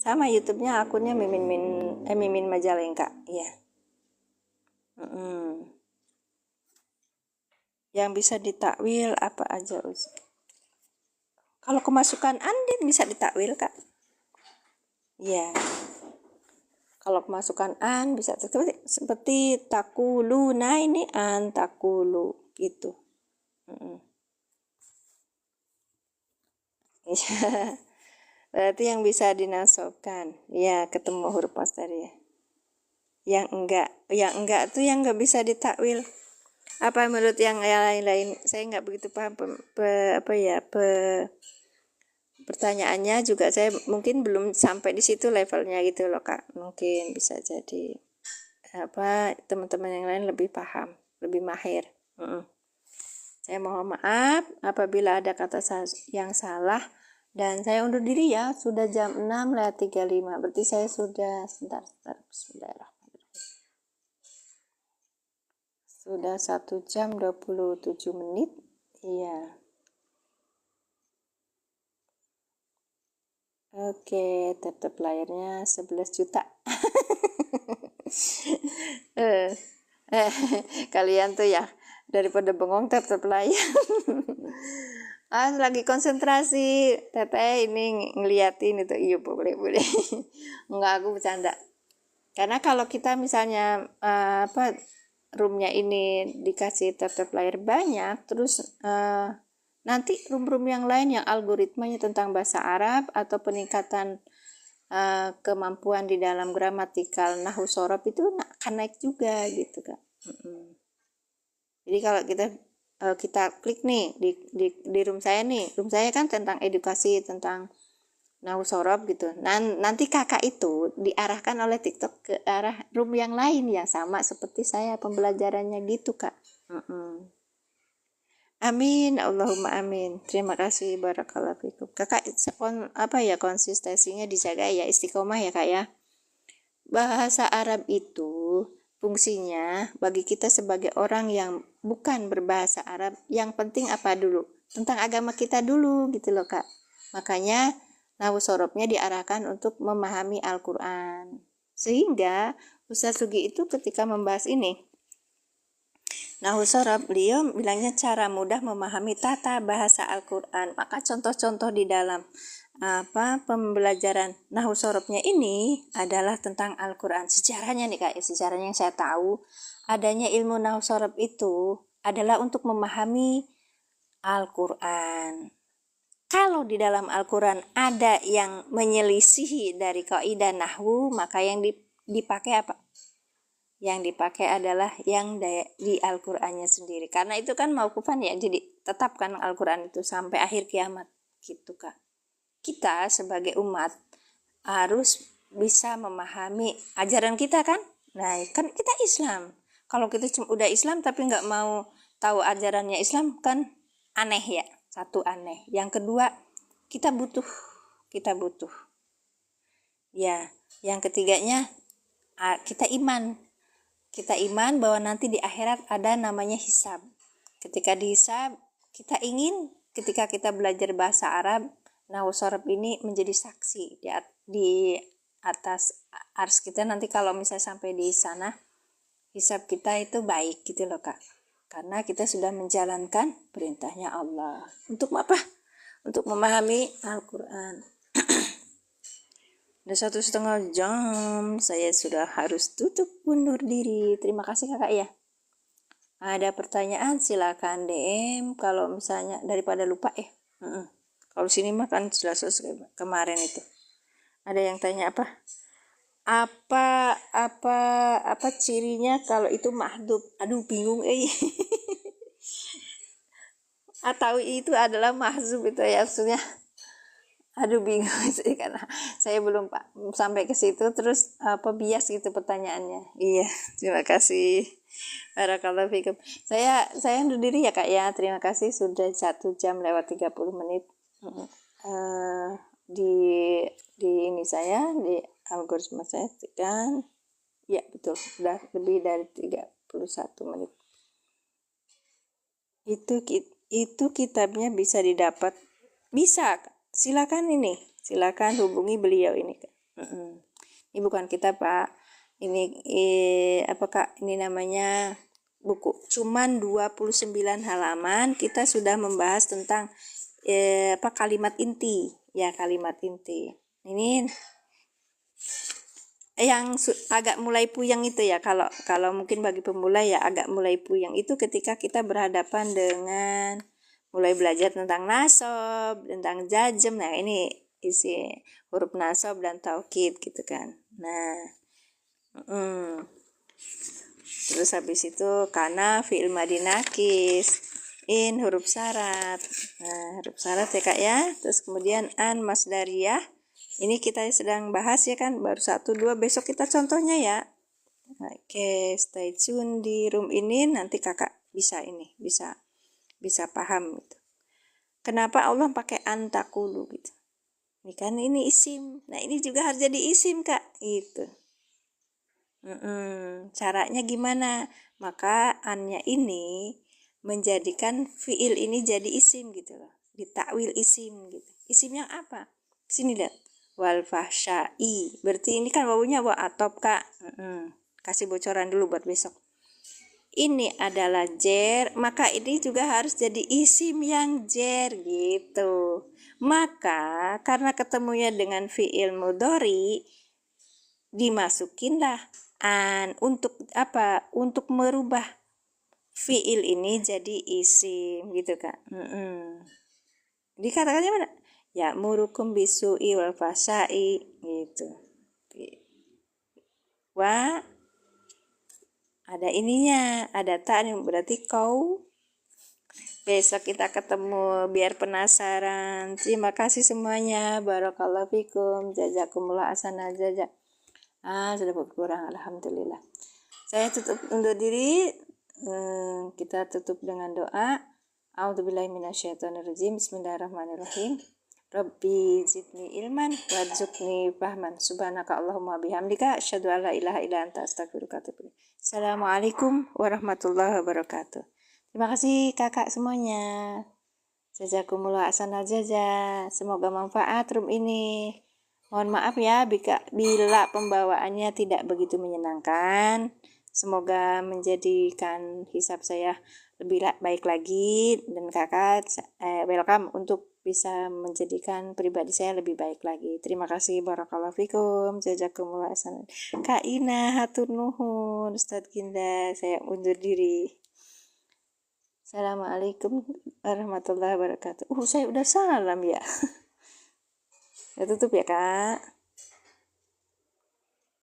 Sama YouTube-nya akunnya Mimin Majalengka, ya. Yang bisa ditakwil apa aja, Kalau kemasukan andin bisa ditakwil, Kak. Ya. Kalau kemasukan an bisa seperti takulu. Nah, ini an takulu gitu. Berarti yang bisa dinasobkan. Ya, ketemu huruf masdar ya. Yang enggak tuh yang enggak bisa ditakwil. Apa menurut yang lain-lain? Saya enggak begitu paham pertanyaannya juga, saya mungkin belum sampai di situ levelnya gitu loh Kak. Mungkin bisa jadi teman-teman yang lain lebih paham, lebih mahir. Saya mohon maaf apabila ada kata yang salah, dan saya undur diri ya. Sudah jam 6:35. Berarti saya sudah Bismillahirrahmanirrahim. Sudah 1 jam 27 menit. Iya. Oke, tetap layarnya 11 juta. Kalian tuh ya, daripada bengong tetap layar. Lagi konsentrasi. Teteh ini ngeliatin itu. Iya, boleh. Enggak, aku bercanda. Karena kalau kita misalnya roomnya ini dikasih tetap layar banyak, terus nanti room-room yang lain yang algoritmanya tentang bahasa Arab atau peningkatan kemampuan di dalam gramatikal nahwu sorof itu akan naik juga gitu Kak. Jadi kalau kita klik nih di room saya nih, room saya kan tentang edukasi, tentang nahwu sorof gitu. Nanti kakak itu diarahkan oleh TikTok ke arah room yang lain yang sama seperti saya pembelajarannya gitu Kak. Amin, Allahumma amin. Terima kasih, barakallahu fikum. Kakak konsistensinya dijaga ya, istiqomah ya Kak ya. Bahasa Arab itu fungsinya bagi kita sebagai orang yang bukan berbahasa Arab, yang penting apa dulu? Tentang agama kita dulu gitu loh Kak. Makanya nahwu sorofnya diarahkan untuk memahami Al-Quran. Sehingga Ustaz Sugi itu ketika membahas ini nahwu sorof, beliau bilangnya cara mudah memahami tata bahasa Al-Quran. Maka contoh-contoh di dalam pembelajaran nahwu sorofnya ini adalah tentang Al-Quran. Sejarahnya nih Kak, sejarahnya yang saya tahu, adanya ilmu nahwu sorof itu adalah untuk memahami Al-Quran. Kalau di dalam Al-Quran ada yang menyelisihi dari kaidah nahwu, maka yang dipakai apa? Yang dipakai adalah yang di Al-Qur'annya sendiri. Karena itu kan mauqufan ya, jadi tetapkan Al-Qur'an itu sampai akhir kiamat gitu Kak. Kita sebagai umat harus bisa memahami ajaran kita kan. Nah kan kita Islam, kalau kita udah Islam tapi nggak mau tahu ajarannya Islam kan aneh ya. Satu aneh. Yang kedua kita butuh ya. Yang ketiganya kita iman bahwa nanti di akhirat ada namanya hisab. Ketika dihisab, ketika kita belajar bahasa Arab, nahwu sorof ini menjadi saksi di atas ars kita nanti kalau misalnya sampai di sana, hisab kita itu baik gitu loh Kak. Karena kita sudah menjalankan perintahnya Allah. Untuk apa? Untuk memahami Al-Quran. Udah 1,5 jam, saya sudah harus tutup undur diri. Terima kasih Kakak ya. Ada pertanyaan silakan DM kalau misalnya daripada lupa ya. Kalau sini mah kan sudah selesai kemarin itu. Ada yang tanya apa? Apa cirinya kalau itu mahdhuf? Aduh bingung Atau itu adalah mahzuf itu ya maksudnya. Aduh bingung sih karena saya belum sampai ke situ terus bias gitu pertanyaannya. Iya, terima kasih. Barakallahu fikum. Saya undur diri ya Kak ya. Terima kasih sudah 1 jam lewat 30 menit. Di ini saya di algoritma saya dan ya betul sudah lebih dari 31 menit. Itu kitabnya bisa didapat. Bisa silakan hubungi beliau ini Kak. Ini bukan kitab Pak, ini apa Kak, ini namanya buku, cuman 29 halaman kita sudah membahas tentang kalimat inti ini yang agak mulai puyeng itu ya, kalau mungkin bagi pemula ya agak mulai puyeng itu ketika kita berhadapan dengan mulai belajar tentang nasab, tentang jazm. Nah ini isi huruf nasab dan taukid gitu kan. Nah terus habis itu kana fi'il madhi nakis, in huruf syarat. Nah huruf syarat ya Kak ya. Terus kemudian an masdariyah, ini kita sedang bahas ya kan, baru 1, 2, besok kita contohnya ya. Oke, stay tune di room ini, nanti kakak bisa paham gitu. Kenapa Allah pakai antakulu gitu? Ini kan ini isim. Nah ini juga harus jadi isim Kak gitu. Caranya gimana? Maka annya ini menjadikan fiil ini jadi isim gitu loh. Ditakwil isim gitu. Isimnya apa? Sini lihat. Wal fahsyai. Berarti ini kan wawunya wa atop Kak. Kasih bocoran dulu buat besok. Ini adalah jer, maka ini juga harus jadi isim yang jer gitu. Maka karena ketemunya dengan fiil mudhari, dimasukinlah an untuk apa? Untuk merubah fiil ini jadi isim gitu Kak. Dikatakannya mana? Ya murukum bisu'i wal fasai gitu. Wa ada ininya, ada ta yang berarti kau. Besok kita ketemu biar penasaran. Terima kasih semuanya. Barakallahu fikum. Jazakumullah asana jazak. Sudah berkurang alhamdulillah. Saya tutup undur diri. Kita tutup dengan doa. A'udzubillahi minasyaitonirrajim. Bismillahirrahmanirrahim. Rabbi zidni ilman warzuqni fahman. Subhanaka Allahumma bihamdika asyhadu an la ilaha illa anta astaghfiruka wa atubu ilaik. Assalamualaikum warahmatullahi wabarakatuh. Terima kasih kakak semuanya. Jazakumullah ahsanal jazaa. Semoga manfaat room ini. Mohon maaf ya bila pembawaannya tidak begitu menyenangkan. Semoga menjadikan hisab saya lebih baik lagi dan kakak welcome untuk bisa menjadikan pribadi saya lebih baik lagi. Terima kasih. Barakallahu fikum. Jazakumullah ahsan. Kak Ina hatur nuhun. Ustadz Ginda, saya undur diri. Assalamualaikum warahmatullahi wabarakatuh. Saya udah salam ya. Ya tutup ya Kak.